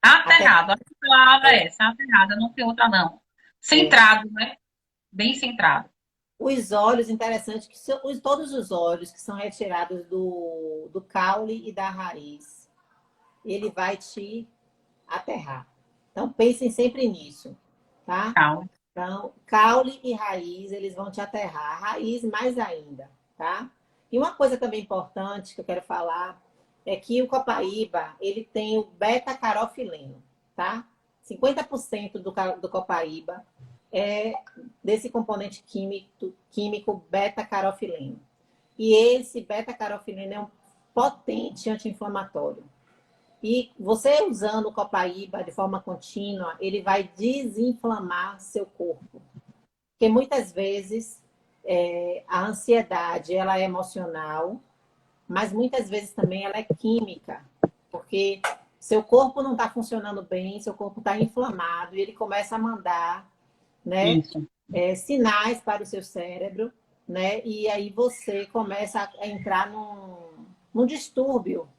Até, aterrado. A palavra é, é essa, aterrada, não tem outra não. é. Centrado, né? Bem centrado. Os óleos, interessante que todos os óleos que são retirados do caule e da raiz, ele vai te aterrar. Então, pensem sempre nisso, tá? Calma. Então, caule e raiz, eles vão te aterrar. A raiz mais ainda, tá? E uma coisa também importante que eu quero falar é que o copaíba, ele tem o beta-carofileno, tá? 50% do copaíba é desse componente químico beta-carofileno. E esse beta-carofileno é um potente anti-inflamatório. E você usando o copaíba de forma contínua, ele vai desinflamar seu corpo. Porque muitas vezes a ansiedade ela é emocional, mas muitas vezes também ela é química. Porque seu corpo não está funcionando bem, seu corpo está inflamado e ele começa a mandar, né, sinais para o seu cérebro, né? E aí você começa a entrar num distúrbio,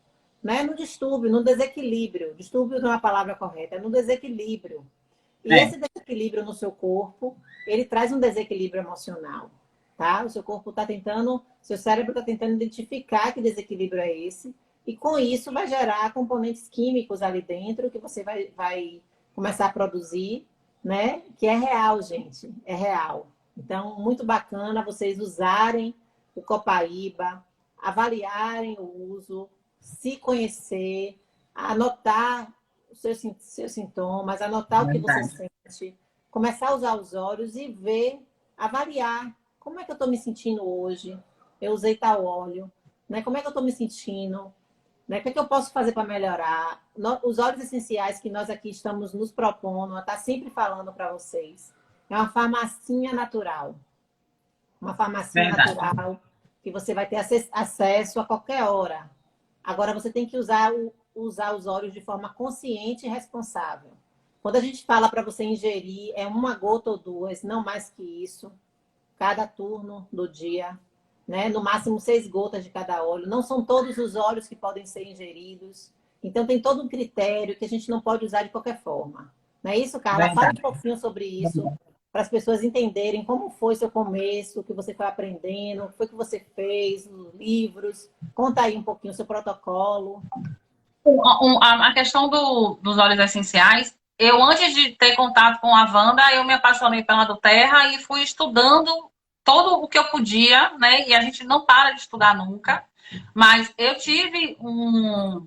né? No distúrbio, no desequilíbrio. Distúrbio não é a palavra correta, é no desequilíbrio. E esse desequilíbrio no seu corpo, ele traz um desequilíbrio emocional, tá? O seu corpo está tentando, seu cérebro está tentando identificar que desequilíbrio é esse, e com isso vai gerar componentes químicos ali dentro que você vai começar a produzir, né? Que é real, gente, é real. Então, muito bacana vocês usarem o copaíba, avaliarem o uso, se conhecer, anotar os seus sintomas, anotar o que você sente, começar a usar os olhos e ver, avaliar como é que eu estou me sentindo hoje. Eu usei tal óleo, né? Como é que eu estou me sentindo? Né? O que é que eu posso fazer para melhorar? Os óleos essenciais que nós aqui estamos nos propondo, a estar sempre falando para vocês, é uma farmacinha natural. Uma farmacinha natural que você vai ter acesso a qualquer hora. Agora, você tem que usar os óleos de forma consciente e responsável. Quando a gente fala para você ingerir, é uma gota ou duas, não mais que isso, cada turno do dia, né? No máximo 6 gotas de cada óleo. Não são todos os óleos que podem ser ingeridos. Então, tem todo um critério que a gente não pode usar de qualquer forma. Não é isso, Carla? Fala um pouquinho sobre isso, para as pessoas entenderem como foi seu começo, o que você foi aprendendo, o que foi que você fez, os livros. Conta aí um pouquinho o seu protocolo. A questão dos óleos essenciais, eu antes de ter contato com a Wanda, eu me apaixonei pela do Terra e fui estudando todo o que eu podia, né? E a gente não para de estudar nunca. Mas eu tive um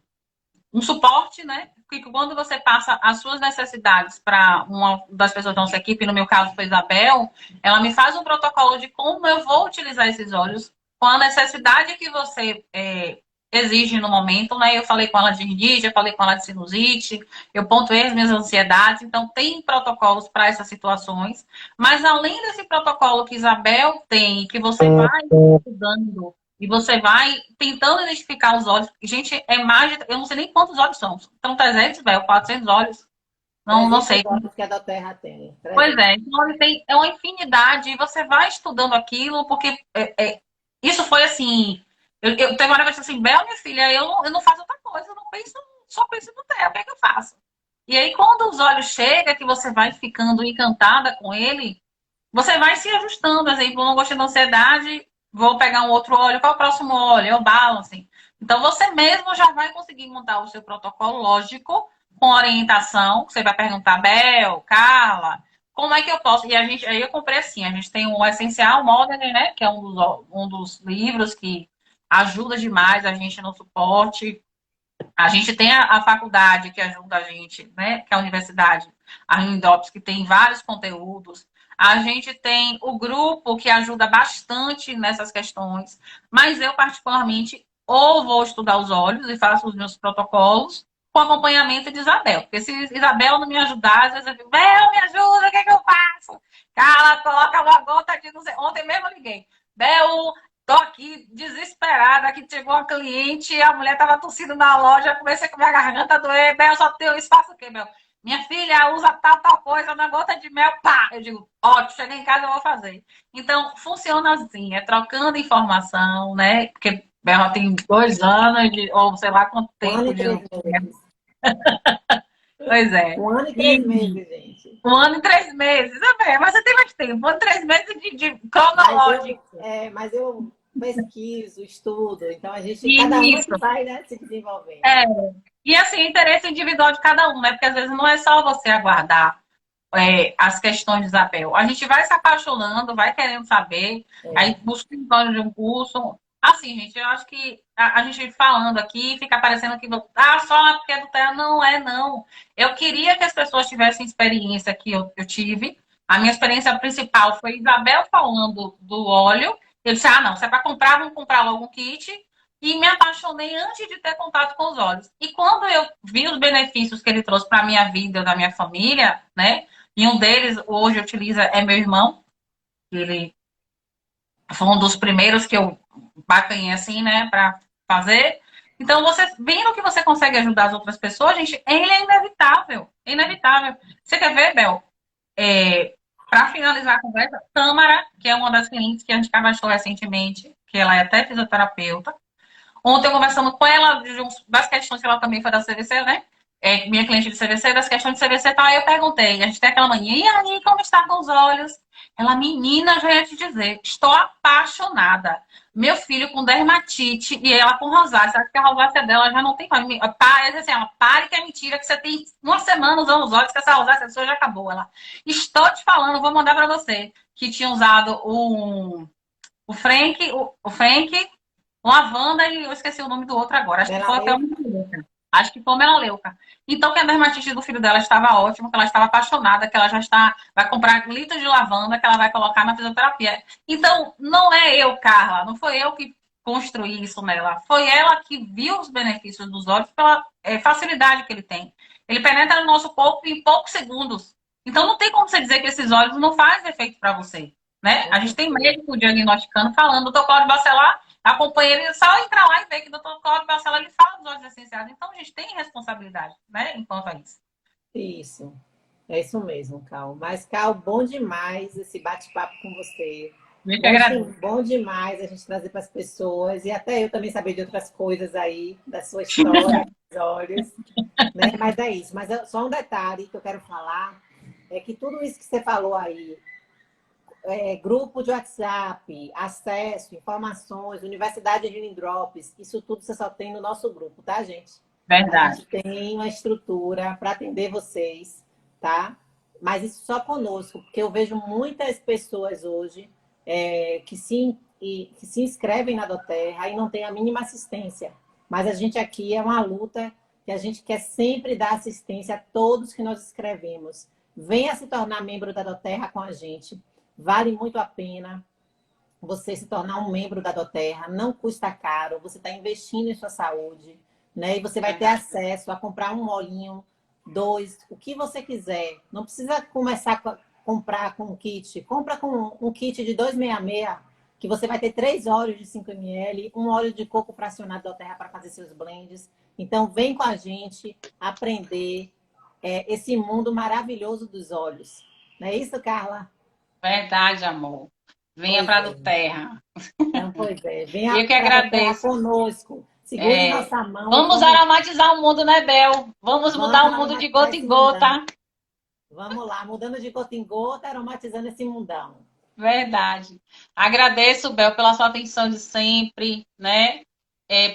suporte, né? Porque quando você passa as suas necessidades para uma das pessoas da nossa equipe, no meu caso foi Isabel, ela me faz um protocolo de como eu vou utilizar esses óleos com a necessidade que você exige no momento, né? Eu falei com ela de rinite, eu falei com ela de sinusite, eu pontuei as minhas ansiedades, então tem protocolos para essas situações, mas além desse protocolo que Isabel tem, que você vai estudando e você vai tentando identificar os olhos. Gente, é mais de... Eu não sei nem quantos olhos são. São 300, velho, 400 olhos. Não sei. Olhos que a da Terra tem. 300. Pois é. Então, é uma infinidade. E você vai estudando aquilo, porque isso foi assim... Eu tenho uma hora que eu disse assim, Bel, minha filha, eu não faço outra coisa. Eu não penso, só penso no Terra. O que é que eu faço? E aí, quando os olhos chegam, que você vai ficando encantada com ele, você vai se ajustando. Por exemplo, eu não gostei da ansiedade, vou pegar um outro óleo. Qual é o próximo óleo? É o balance. Então, você mesmo já vai conseguir montar o seu protocolo, lógico, com orientação. Você vai perguntar, Bel, Carla, como é que eu posso? E aí eu comprei assim, a gente tem o Essencial Modern, né? Que é um dos livros que ajuda demais a gente no suporte. A gente tem a faculdade que ajuda a gente, né? Que é a universidade, a Unidrops, que tem vários conteúdos. A gente tem o grupo que ajuda bastante nessas questões. Mas eu, particularmente, ou vou estudar os olhos e faço os meus protocolos com acompanhamento de Isabel. Porque se Isabel não me ajudar, às vezes eu digo, Bel, me ajuda, o que é que eu faço? Carla, coloca uma gota de... Não sei. Ontem mesmo eu liguei. Bel, tô aqui desesperada, que chegou uma cliente, a mulher tava tossindo na loja, comecei com minha garganta a doer, Bel, só tenho isso, faço o quê, Bel? Minha filha usa tal coisa, na gota de mel, pá! Eu digo, ótimo, cheguei em casa, eu vou fazer. Então, funciona assim, é trocando informação, né? Porque Bel tem 2 anos, ou sei lá quanto tempo de... Pois é. 1 ano e 3 meses, gente. 1 ano e 3 meses, mas você tem mais tempo. 1 ano e 3 meses de cronológico. Mas eu pesquiso, estudo, então a gente, cada um vai, né, se desenvolvendo. E assim, o interesse individual de cada um, né? Porque às vezes não é só você aguardar as questões de Isabel. A gente vai se apaixonando, vai querendo saber, aí busca o de um curso. Assim, gente, eu acho que a gente falando aqui fica parecendo que só porque é do terra. Não é, não. Eu queria que as pessoas tivessem experiência que eu tive. A minha experiência principal foi Isabel falando do óleo. Eu disse, não, se é para comprar, vamos comprar logo um kit. E me apaixonei antes de ter contato com os óleos. E quando eu vi os benefícios que ele trouxe para a minha vida, da minha família, né? E um deles, hoje, utiliza, é meu irmão. Ele foi um dos primeiros que eu bacanhei assim, né, para fazer. Então, você vendo que você consegue ajudar as outras pessoas, gente, ele é inevitável. É inevitável. Você quer ver, Bel? Para finalizar a conversa, Tâmara, que é uma das clientes que a gente conversou recentemente, que ela é até fisioterapeuta. Ontem eu conversando com ela das questões que ela também foi da CVC, né? Minha cliente de CVC, das questões de CVC e tal, aí eu perguntei, a gente tem aquela mania, e aí, como está com os olhos? Ela, menina, já ia te dizer, estou apaixonada. Meu filho com dermatite e ela com rosácea, acho que a rosácea dela já não tem mais. Assim, ela, pare que é mentira, que você tem uma semana usando os olhos, que essa rosácea sua já acabou. Ela, estou te falando, vou mandar para você, que tinha usado o Frank, o Frank, lavanda e eu esqueci o nome do outro agora. Acho que foi até o Melaleuca. Acho que foi o Melaleuca. Então, que a dermatite do filho dela estava ótima, que ela estava apaixonada, que ela já está, vai comprar litros de lavanda que ela vai colocar na fisioterapia. Então, não é eu, Carla, não foi eu que construí isso nela. Foi ela que viu os benefícios dos óleos pela facilidade que ele tem. Ele penetra no nosso corpo em poucos segundos. Então, não tem como você dizer que esses óleos não fazem efeito para você. Né? A gente tem médico diagnosticando, falando, doutor Cláudio Bacelar acompanha ele, só entrar lá e ver que o doutor Cláudio Bacelar ele fala dos óleos essenciais. Então, a gente tem responsabilidade, né, enquanto a isso. Isso. É isso mesmo, Cal. Mas, Cal, bom demais esse bate-papo com você. Eu que agradeço. Bom demais a gente trazer para as pessoas e até eu também saber de outras coisas aí, da sua história, dos olhos. Né? Mas é isso. Mas só um detalhe que eu quero falar é que tudo isso que você falou aí, grupo de WhatsApp, acesso, informações, Universidade de Healing Drops, isso tudo você só tem no nosso grupo, tá, gente? A Verdade. gente tem uma estrutura para atender vocês, tá? Mas isso só conosco, porque eu vejo muitas pessoas hoje que se inscrevem na Doterra e não tem a mínima assistência. Mas a gente aqui é uma luta que a gente quer sempre dar assistência a todos que nós escrevemos. Venha se tornar membro da Doterra com a gente. Vale muito a pena você se tornar um membro da Doterra. Não custa caro. Você está investindo em sua saúde. Né? E você vai ter acesso a comprar um molinho, 2, o que você quiser. Não precisa começar a comprar com um kit. Compra com um kit de 266, que você vai ter 3 óleos de 5 ml, um óleo de coco fracionado da terra para fazer seus blends. Então, vem com a gente aprender esse mundo maravilhoso dos óleos. Não é isso, Carla? Verdade, amor. Venha para a Terra. Então, pois é. Venha Eu que para a Terra agradeço. conosco. Segure nossa mão e Vamos aromatizar o mundo, né, Bel? Vamos mudar vamos o mundo de aromatizar gota em esse mundão. gota. Vamos lá, mudando de gota em gota, aromatizando esse mundão. Verdade. Agradeço, Bel, pela sua atenção de sempre, né?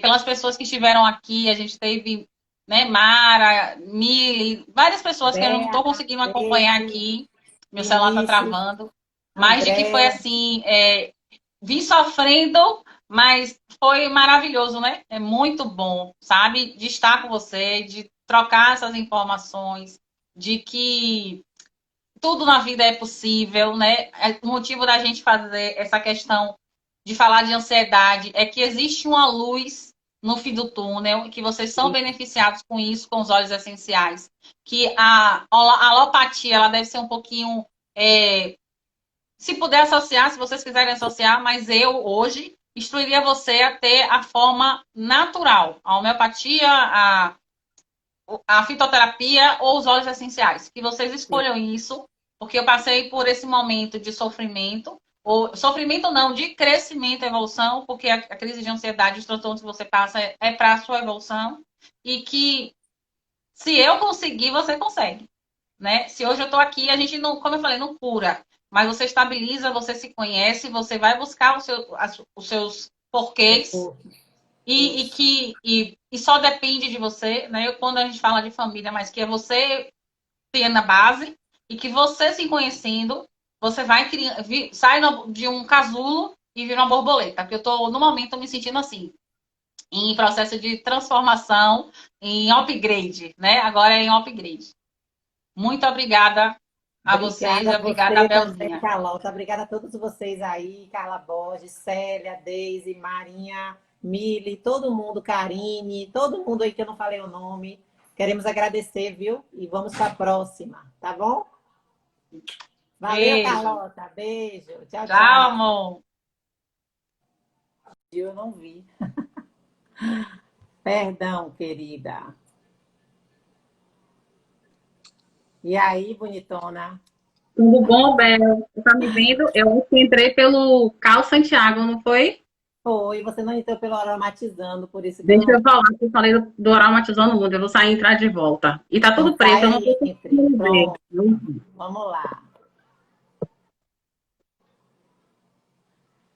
Pelas pessoas que estiveram aqui, a gente teve, né, Mara, Mili, várias pessoas que eu não Bea, estou conseguindo acompanhar Kate, aqui. Meu celular está Vinícius, travando. Mas de que foi André. assim, vim sofrendo, mas foi maravilhoso, né? É muito bom, sabe? De estar com você, de trocar essas informações, de que tudo na vida é possível, né? O motivo da gente fazer essa questão de falar de ansiedade é que existe uma luz no fim do túnel, e que vocês são beneficiados com isso, com os óleos essenciais. Que a alopatia ela deve ser um pouquinho. Se puder associar, se vocês quiserem associar, mas eu hoje instruiria você a ter a forma natural, a homeopatia, a fitoterapia ou os óleos essenciais. Que vocês escolham isso, porque eu passei por esse momento de sofrimento, ou sofrimento não, de crescimento e evolução, porque a crise de ansiedade, os transtornos que você passa é para a sua evolução, e que se eu conseguir, você consegue. Né? Se hoje eu estou aqui, a gente não, como eu falei, não cura, mas você estabiliza, você se conhece, você vai buscar os seus porquês e só depende de você, né? Quando a gente fala de família, mas que é você ter na base e que você se conhecendo, você vai criar, sai de um casulo e vira uma borboleta. Porque eu tô, no momento, me sentindo assim, em processo de transformação, em upgrade, né? Agora é em upgrade. Muito obrigada a vocês Obrigada e a obrigada a você também, Belzinha. Carlota. Obrigada a todos vocês aí, Carla Borges, Célia, Deise, Marinha, Mili, todo mundo, Karine, todo mundo aí que eu não falei o nome. Queremos agradecer, viu? E vamos para a próxima, tá bom? Valeu, Beijo. Carlota. Beijo. Tchau, Tchau, tchau. amor. Eu não vi. Perdão, querida. E aí, bonitona? Tudo bom, Bel? Você tá me vendo? Eu entrei pelo Cal Santiago, não foi? Foi, você não entrou pelo aromatizando, por isso que eu Deixa não. eu falar, que eu falei do aromatizando o mundo, eu vou sair e entrar de volta. E tá Então tudo preto, sai eu não tô aí, entre. conseguindo ver. Pronto, vamos lá.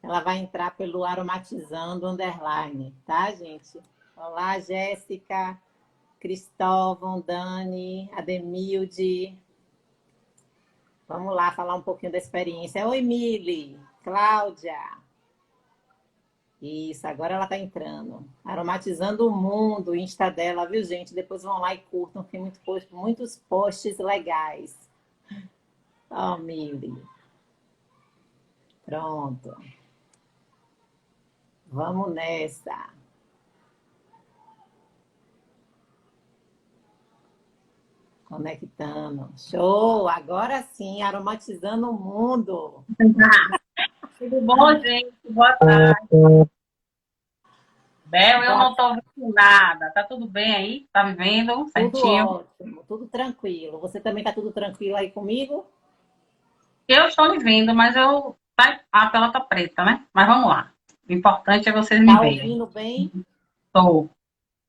Ela vai entrar pelo aromatizando underline, tá, gente? Olá, Jéssica, Cristóvão, Dani, Ademilde. Vamos lá falar um pouquinho da experiência. Oi, Mili, Cláudia. Isso, agora ela está entrando. Aromatizando o mundo, o Insta dela, viu, gente? Depois vão lá e curtam, tem muitos posts legais. Ó, Mili. Pronto. Vamos nessa. Conectando. Show! Agora sim, aromatizando o mundo. Tudo bom, gente? Boa tarde. Bel, eu Boa- não tô vendo nada. Tá tudo bem aí? Tá me vendo Tudo certinho? ótimo, tudo tranquilo. Você também está tudo tranquilo aí comigo? Eu estou me vendo, mas a tela tá preta, né? Mas vamos lá. O importante é vocês me Tá verem. ouvindo bem? Tô.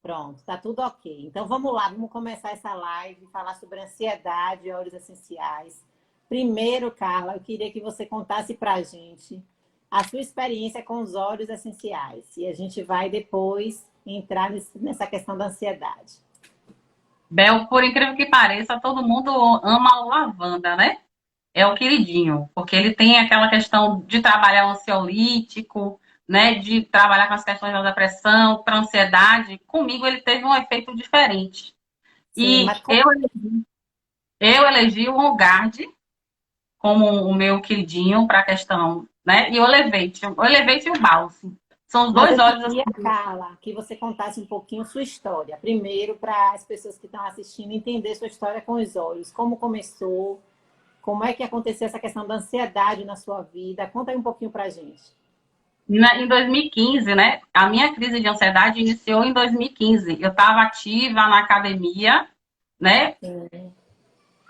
Pronto, tá tudo ok. Então vamos lá, vamos começar essa live, falar sobre ansiedade e óleos essenciais. Primeiro, Carla, eu queria que você contasse pra gente a sua experiência com os óleos essenciais. E a gente vai depois entrar nessa questão da ansiedade. Bel, por incrível que pareça, todo mundo ama a lavanda, né? É o queridinho, porque ele tem aquela questão de trabalhar o ansiolítico, né? De trabalhar com as questões da depressão, para ansiedade. Comigo ele teve um efeito diferente. Sim, E mas eu elegi o OnGuard como o meu queridinho para a questão, né? E o Elevate e o Balsam. São os Mas dois eu óleos queria, assim. Carla, que você contasse um pouquinho sua história. Primeiro, para as pessoas que estão assistindo entender sua história com os olhos. Como começou, como é que aconteceu essa questão da ansiedade na sua vida. Conta aí um pouquinho para a gente. Em 2015, né? A minha crise de ansiedade iniciou em 2015. Eu estava ativa na academia, né? Sim,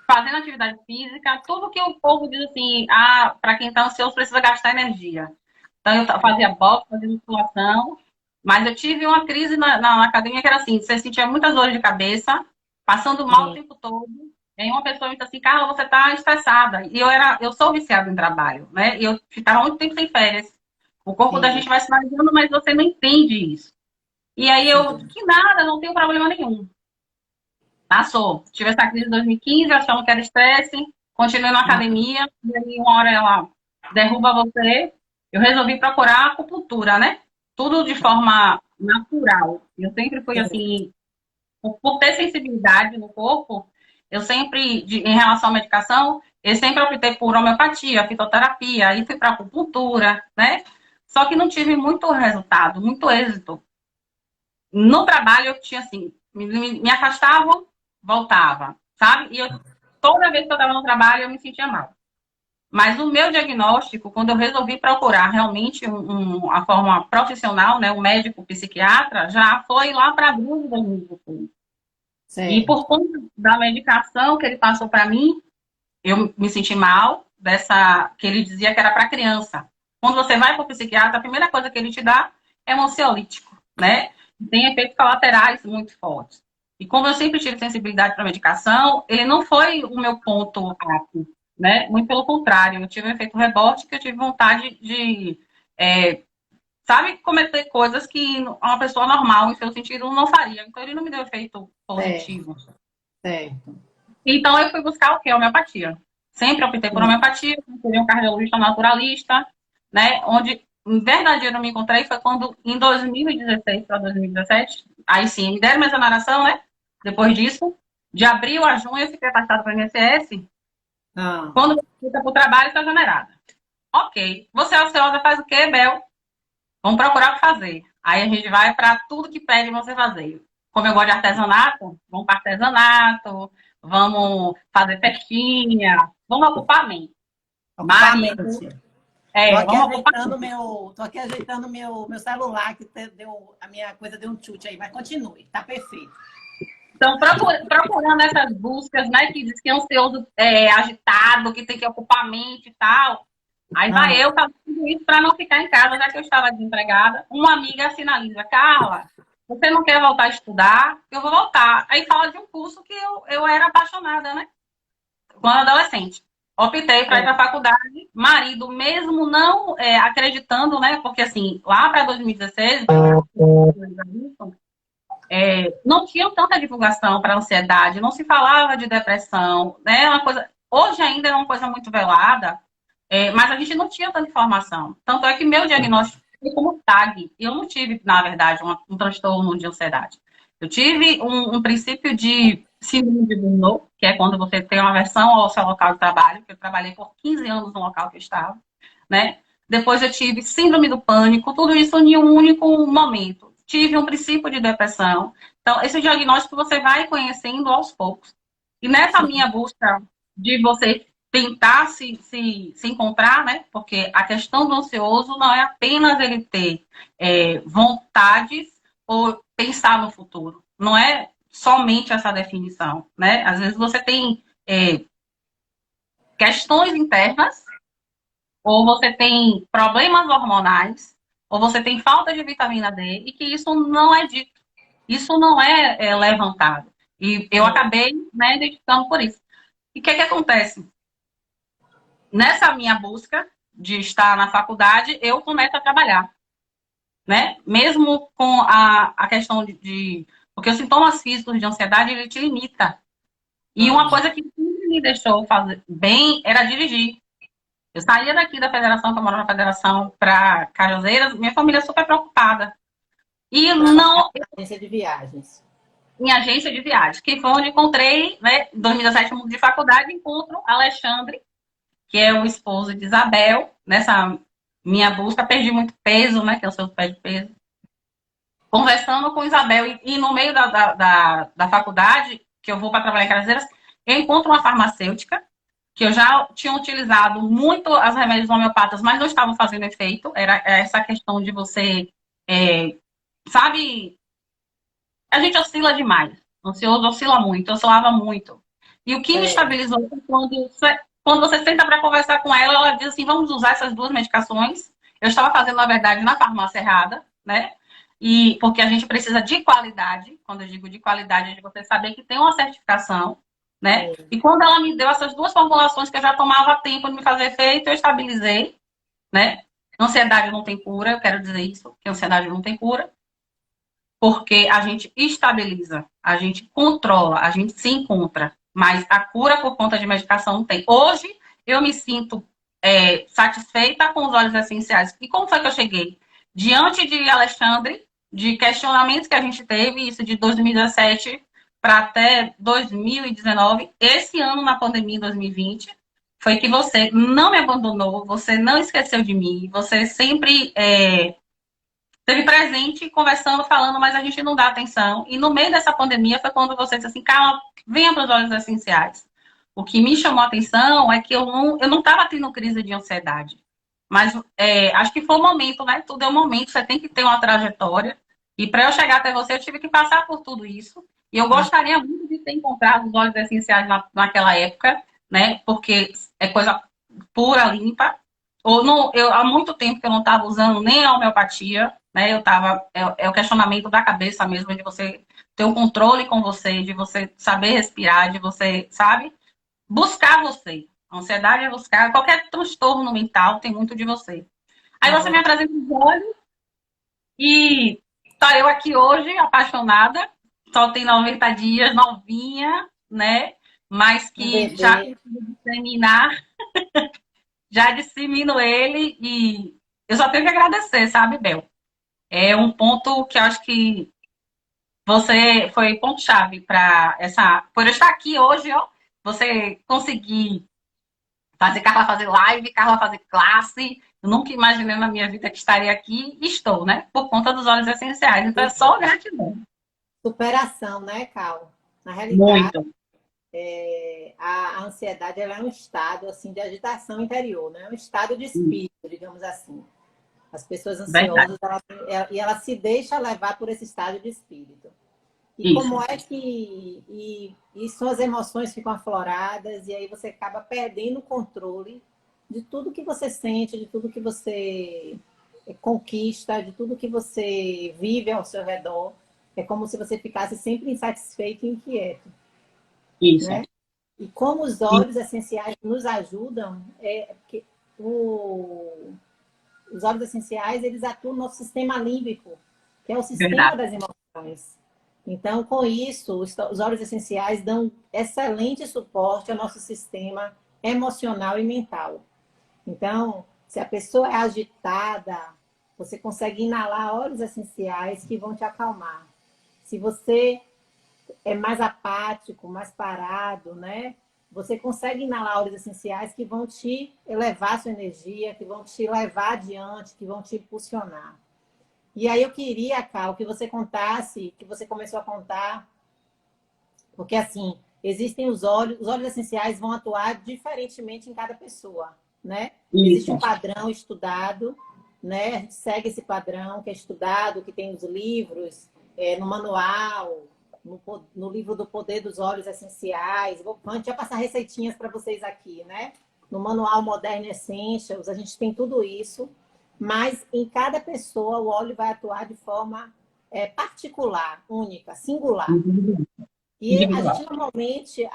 Fazendo atividade física, tudo que o povo diz assim, ah, para quem está ansioso precisa gastar energia. Então eu fazia boxe, fazia musculação, mas eu tive uma crise na academia que era assim, você sentia muitas dores de cabeça, passando mal o sim, tempo todo. E aí uma pessoa me disse assim, Carla, você está estressada. E eu sou viciada em trabalho, né? E eu ficava muito tempo sem férias. O corpo da sim, gente vai se sinalizando, mas você não entende isso. E aí eu, sim. que nada, não tenho problema nenhum. Passou. Tive essa crise em 2015, achando que era estresse, continuei na academia, e aí uma hora ela derruba você. Eu resolvi procurar acupuntura, né? Tudo de forma natural. Eu sempre fui Sim. assim, por ter sensibilidade no corpo, eu sempre, em relação à medicação, eu sempre optei por homeopatia, fitoterapia, aí fui para acupuntura, né? Só que não tive muito resultado, muito êxito. No trabalho eu tinha assim, me afastava, voltava, sabe? Toda vez que eu estava no trabalho eu me sentia mal. Mas o meu diagnóstico, quando eu resolvi procurar realmente a forma profissional, né, um médico psiquiatra, já foi lá para abril de 2016. E Certo. por conta da medicação que ele passou para mim, eu me senti mal, dessa que ele dizia que era para criança. Quando você vai para o psiquiatra, a primeira coisa que ele te dá é um ansiolítico, né? Tem efeitos colaterais muito fortes. E como eu sempre tive sensibilidade para medicação, ele não foi o meu ponto alto, né? Muito pelo contrário, eu tive um efeito rebote que eu tive vontade de, sabe, cometer coisas que uma pessoa normal, em seu sentido, não faria. Então ele não me deu efeito Certo, positivo. certo. Então eu fui buscar o quê? Homeopatia. Sempre optei por Sim, homeopatia, seria um cardiologista naturalista, né? Onde verdadeiro eu me encontrei foi quando, em 2016 para 2017, aí sim, me deram minha exoneração, né? Depois disso, de abril a junho, eu fiquei passada para o INSS. Ah, Quando você fica para o trabalho, está exonerada. Ok. Você é ociosa, faz o quê, Bel? Vamos procurar o que fazer. Aí a gente vai para tudo que pede você fazer. Como eu gosto de artesanato, vamos para artesanato, vamos fazer festinha, vamos ocupar a mente. ocupar a Marido, mente. Tô vamos ocupar a mente. aqui ajeitando meu celular, que deu, a minha coisa deu um chute aí, mas continue, tá perfeito. Então, procurando essas buscas, né, que diz que é ansioso, agitado, que tem que ocupar a mente e tal. Aí Ah, vai eu fazendo tudo isso para não ficar em casa, já que eu estava desempregada. Uma amiga sinaliza, Carla, você não quer voltar a estudar? Eu vou voltar. Aí fala de um curso que eu era apaixonada, né? Quando adolescente. Optei para ir para a faculdade. Marido, mesmo não acreditando, né? Porque assim, lá para 2016, não tinha tanta divulgação para ansiedade, não se falava de depressão, né? Uma coisa, hoje ainda é uma coisa muito velada, mas a gente não tinha tanta informação. Tanto é que meu diagnóstico foi como TAG. Eu não tive, na verdade, um transtorno de ansiedade. Eu tive um princípio de síndrome de Burnout, que é quando você tem uma aversão ao seu local de trabalho, que eu trabalhei por 15 anos no local que eu estava, né? Depois eu tive síndrome do pânico, tudo isso em um único momento. Tive um princípio de depressão. Então, esse diagnóstico você vai conhecendo aos poucos. E nessa minha busca de você tentar se encontrar, né? Porque a questão do ansioso não é apenas ele ter vontades ou pensar no futuro. Não é somente essa definição, né? Às vezes você tem questões internas, ou você tem problemas hormonais, ou você tem falta de vitamina D, e que isso não é dito, isso não é levantado. E eu acabei, né, identificando por isso. E o que acontece? Nessa minha busca de estar na faculdade, eu começo a trabalhar, né? Mesmo com a questão porque os sintomas físicos de ansiedade, ele te limita. E uma coisa que sempre me deixou fazer bem era dirigir. Eu saía daqui da federação, que eu moro na federação, para Cajazeiras, minha família super preocupada. E trabalhar não na agência de viagens. em agência de viagem, que foi onde encontrei, né, em 2017, de faculdade, encontro Alexandre, que é o esposo de Isabel. Nessa minha busca, perdi muito peso, né, que é o seu pé de peso. Conversando com Isabel, e no meio da faculdade, que eu vou para trabalhar em Cajazeiras, eu encontro uma farmacêutica, que eu já tinha utilizado muito as remédios homeopatas, mas não estavam fazendo efeito. Era essa questão de você, sabe, a gente oscila demais. O ansioso oscila muito, eu oscilava muito. E o que me estabilizou foi quando você senta para conversar com ela, ela diz assim, vamos usar essas duas medicações. Eu estava fazendo, na verdade, na farmácia errada, né? E porque a gente precisa de qualidade. Quando eu digo de qualidade, é de você saber que tem uma certificação, né? E quando ela me deu essas duas formulações que eu já tomava tempo de me fazer efeito, eu estabilizei, né? Ansiedade não tem cura, eu quero dizer isso, que ansiedade não tem cura, porque a gente estabiliza, a gente controla, a gente se encontra, mas a cura por conta de medicação não tem. Hoje eu me sinto satisfeita com os óleos essenciais. E como foi que eu cheguei? Diante de Alexandre, de questionamentos que a gente teve, isso de 2017 para até 2019, esse ano na pandemia, em 2020, foi que você não me abandonou, você não esqueceu de mim, você sempre esteve presente, conversando, falando, mas a gente não dá atenção. E no meio dessa pandemia foi quando você disse assim, calma, venha para os óleos essenciais. O que me chamou a atenção é que eu não estava tendo crise de ansiedade. Mas acho que foi um momento, né? Tudo é um momento, você tem que ter uma trajetória. E para eu chegar até você, eu tive que passar por tudo isso. E eu gostaria muito de ter encontrado os óleos essenciais naquela época, né? Porque é coisa pura, limpa. Ou não, há muito tempo que eu não estava usando nem a homeopatia, né? Eu estava. O questionamento da cabeça mesmo, de você ter um controle com você, de você saber respirar, de você, sabe? Buscar você. A ansiedade é buscar. Qualquer transtorno mental tem muito de você. Aí você me apresenta os olhos e tá eu aqui hoje, apaixonada. Só tem 90 dias, novinha, né? Mas que já consegui disseminar, já dissemino ele e eu só tenho que agradecer, sabe, Bel? É um ponto que eu acho que você foi ponto-chave para essa. Por eu estar aqui hoje, ó, você conseguir fazer Carla fazer live, Carla fazer classe. Eu nunca imaginei na minha vida que estaria aqui e estou, né? Por conta dos óleos essenciais. Então é Pois é. só gratidão. Superação, né, Cal? Na realidade, Muito. a ansiedade ela é um estado assim de agitação interior, né? É um estado de espírito, digamos assim. As pessoas Verdade. ansiosas, ela se deixa levar por esse estado de espírito. E Isso. como é que e suas emoções ficam afloradas e aí você acaba perdendo o controle de tudo que você sente, de tudo que você conquista, de tudo que você vive ao seu redor. É como se você ficasse sempre insatisfeito e inquieto, Isso. né? E como os óleos essenciais nos ajudam, é porque os óleos essenciais eles atuam no nosso sistema límbico, que é o sistema Verdade. das emoções. Então, com isso, os óleos essenciais dão excelente suporte ao nosso sistema emocional e mental. Então, se a pessoa é agitada, você consegue inalar óleos essenciais que vão te acalmar. Se você é mais apático, mais parado, né? Você consegue inalar óleos essenciais que vão te elevar sua energia, que vão te levar adiante, que vão te impulsionar. E aí eu queria, Cal, que você contasse, que você começou a contar, porque assim, existem os óleos essenciais vão atuar diferentemente em cada pessoa, né? Existe um Isso. padrão estudado, né? A gente segue esse padrão que é estudado, que tem nos livros, no manual, no livro do Poder dos Óleos Essenciais. A gente vai passar receitinhas para vocês aqui, né? No manual Modern Essentials, a gente tem tudo isso, mas em cada pessoa o óleo vai atuar de forma particular, única, singular. E a gente Individual. normalmente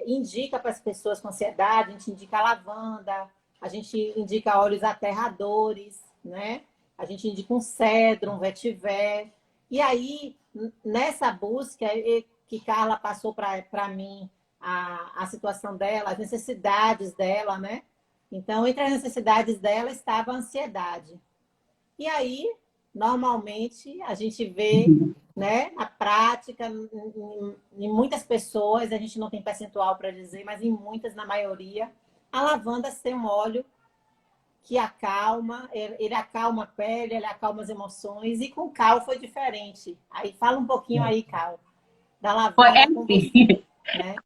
indica para as pessoas com ansiedade, a gente indica lavanda, a gente indica óleos aterradores, né? A gente indica um cedro, um vetiver. E aí, nessa busca que Carla passou para mim a situação dela, as necessidades dela, né? Então, entre as necessidades dela estava a ansiedade. E aí, normalmente, a gente vê, né, na prática, em muitas pessoas, a gente não tem percentual para dizer, mas em muitas, na maioria, a lavanda tem um óleo que acalma, ele acalma a pele, ele acalma as emoções, e com o Cal foi diferente. Aí fala um pouquinho aí, Cal, da É lavanda com você, assim. né?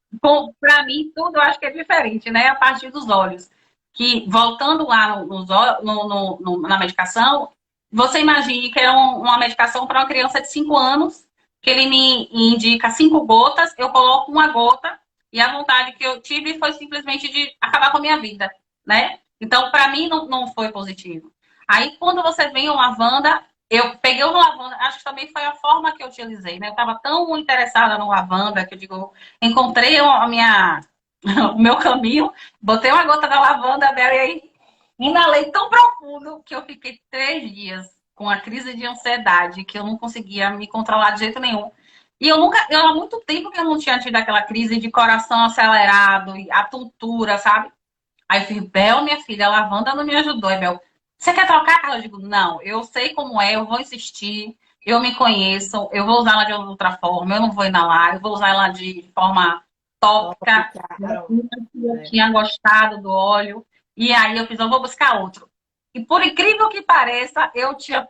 Para mim, tudo eu acho que é diferente, né? A partir dos olhos. Que, voltando lá na medicação, você imagine que era uma medicação para uma criança de 5 anos, que ele me indica 5 gotas, eu coloco uma gota, e a vontade que eu tive foi simplesmente de acabar com a minha vida, né? Então, para mim, não foi positivo. Aí, quando você vem o lavanda, eu peguei o lavanda, acho que também foi a forma que eu utilizei, né? Eu estava tão interessada no lavanda que eu digo, encontrei a minha, o meu caminho, botei uma gota da lavanda dela e aí inalei tão profundo que eu fiquei 3 dias com a crise de ansiedade, que eu não conseguia me controlar de jeito nenhum. E há muito tempo que eu não tinha tido aquela crise de coração acelerado, e a tontura, sabe? Aí eu falei, Bel, minha filha, a lavanda não me ajudou. Aí, Bel, você quer trocar, Carla? Eu digo, não, eu sei como é, eu vou insistir, eu me conheço, eu vou usar ela de outra forma, eu não vou inalar, eu vou usar ela de forma tópica. Ficaram, Eu né? tinha gostado do óleo, e aí eu fiz, eu vou buscar outro. E por incrível que pareça,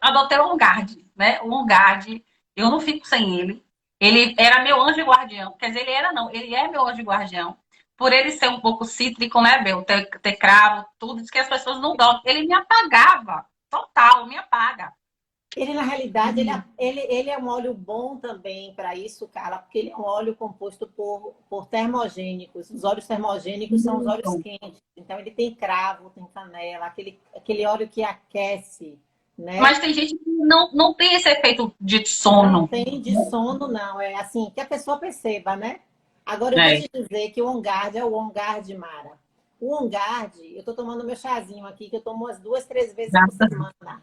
adotei o OnGuard, né? O OnGuard, eu não fico sem ele. Ele era meu anjo guardião. Quer dizer, ele era não, ele é meu anjo guardião por ele ser um pouco cítrico, né, Bel? Ter cravo, tudo, diz que as pessoas não dormem. Ele me apagava, total, me apaga. Ele, na realidade, ele é um óleo bom também para isso, cara, porque ele é um óleo composto por termogênicos. Os óleos termogênicos são os óleos quentes. Então, ele tem cravo, tem canela, aquele óleo que aquece, né? Mas tem gente que não tem esse efeito de Não sono. tem de sono, não. É assim, que a pessoa perceba, né? Agora, eu vou É. te dizer que o OnGuard é o OnGuard, Mara. O OnGuard, eu estou tomando meu chazinho aqui, que eu tomo umas 2, 3 vezes por semana.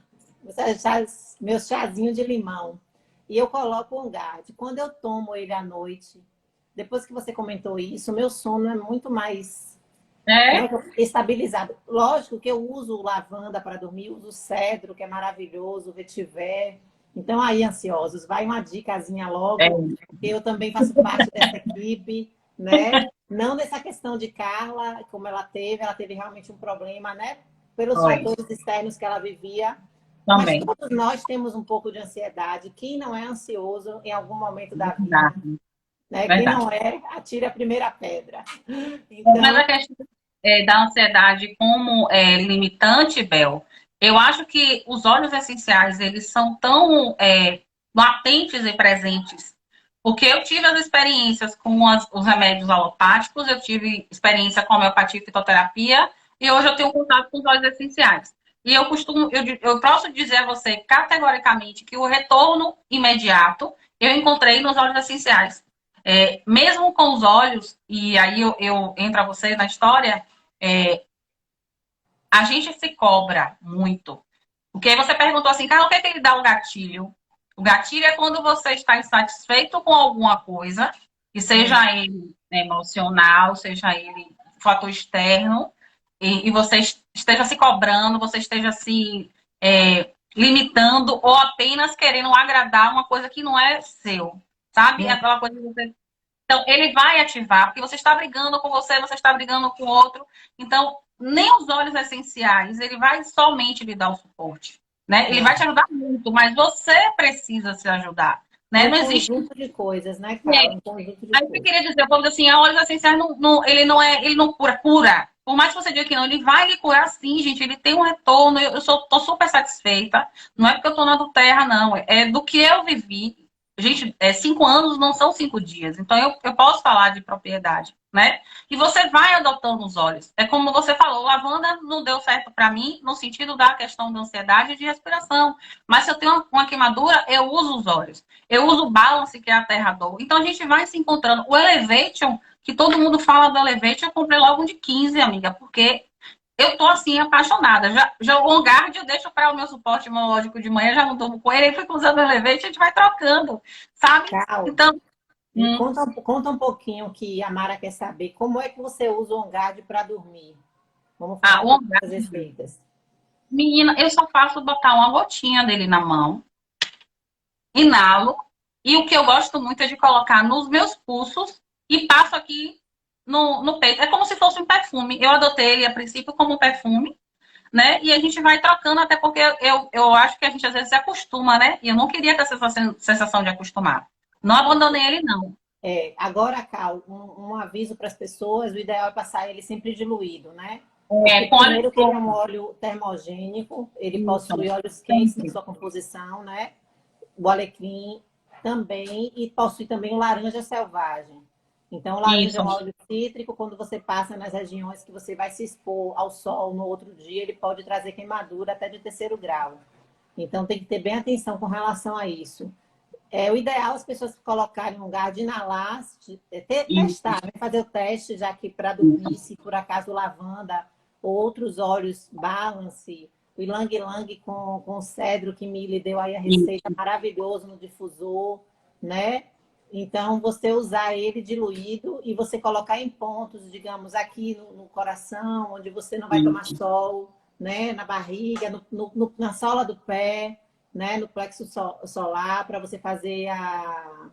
Meu chazinho de limão. E eu coloco o OnGuard. Quando eu tomo ele à noite, depois que você comentou isso, o meu sono é muito mais É, Estabilizado. Lógico que eu uso lavanda para dormir, uso cedro, que é maravilhoso, vetiver. Então, aí, ansiosos, vai uma dicasinha é, logo, porque eu também faço parte dessa equipe, né? Não nessa questão de Carla, como ela teve realmente um problema, né? Pelos foi, fatores externos que ela vivia. Mas também. todos nós temos um pouco de ansiedade. Quem não é ansioso em algum momento da vida, Verdade, né? Quem verdade. não é, atire a primeira pedra. Mas Então, a questão da ansiedade como limitante, Bel, eu acho que os óleos essenciais, eles são tão latentes e presentes, porque eu tive as experiências com os remédios alopáticos, eu tive experiência com homeopatia e fitoterapia, e hoje eu tenho contato com os óleos essenciais. E eu posso dizer a você categoricamente que o retorno imediato eu encontrei nos óleos essenciais. Mesmo com os olhos, e aí eu entro a você na história, é, a gente se cobra muito. Porque aí você perguntou assim, cara, o que é que ele dá o gatilho? O gatilho é quando você está insatisfeito com alguma coisa, e seja ele emocional, seja ele fator externo, e você esteja se cobrando, você esteja se limitando ou apenas querendo agradar uma coisa que não é seu. Sabe? É aquela coisa que você então, ele vai ativar, porque você está brigando com você está brigando com o outro. Então, nem os óleos essenciais, ele vai somente lhe dar o suporte. Né? Ele vai te ajudar muito, mas você precisa se ajudar. é Né? um Não existe. conjunto de coisas, né, Carla? Um conjunto de Aí eu coisas. queria dizer, vamos dizer assim, a óleos essenciais ele não cura. Por mais que você diga que não, ele vai lhe curar sim, gente. Ele tem um retorno. Tô super satisfeita. Não é porque eu tô na do terra, não. É do que eu vivi. Gente, 5 anos não são 5 dias. Então eu posso falar de propriedade, né? E você vai adotando os óleos. É como você falou, lavanda não deu certo para mim no sentido da questão da ansiedade e de respiração. Mas se eu tenho uma queimadura, eu uso os óleos. Eu uso o Balance, que é aterrador. Então a gente vai se encontrando. O Elevation, que todo mundo fala do Elevation, eu comprei logo um de 15, amiga, porque eu tô assim, apaixonada. Já o OnGuard eu deixo para o meu suporte imunológico de manhã, já não durmo com ele, aí fico usando o Elevation, a gente vai trocando, sabe? Cal, Então, me conta um pouquinho que a Mara quer saber. Como é que você usa o OnGuard para dormir? Vamos falar um o pouco das OnGuard, receitas. menina, eu só faço botar uma gotinha dele na mão, inalo, e o que eu gosto muito é de colocar nos meus pulsos e passo aqui no peito. É como se fosse um perfume. Eu adotei ele a princípio como um perfume, né? E a gente vai trocando, até porque eu acho que a gente às vezes se acostuma, né? E eu não queria ter essa sensação de acostumar. Não abandonei ele, não. Agora, Cal, um aviso para as pessoas: o ideal é passar ele sempre diluído, né? Porque, Com óleo de primeiro, que ele é um coco. óleo termogênico, ele Isso. possui óleos quentes na sua composição, né? O alecrim também, e possui também o laranja selvagem. Então, o laranja é Isso. um óleo cítrico. Quando você passa nas regiões que você vai se expor ao sol no outro dia, ele pode trazer queimadura até de terceiro grau. Então, tem que ter bem atenção com relação a isso. O ideal é as pessoas colocarem um lugar de inalar, Isso. testar, né? Fazer o teste, já que para Isso. dormir, se por acaso lavanda ou outros óleos balance, o Ylang Ylang com cedro, que me deu aí a receita, maravilhoso no difusor, né? Então, você usar ele diluído e você colocar em pontos, digamos, aqui no coração, onde você não vai tomar Isso. sol, né? Na barriga, na sola do pé, né, no plexo solar, para você fazer a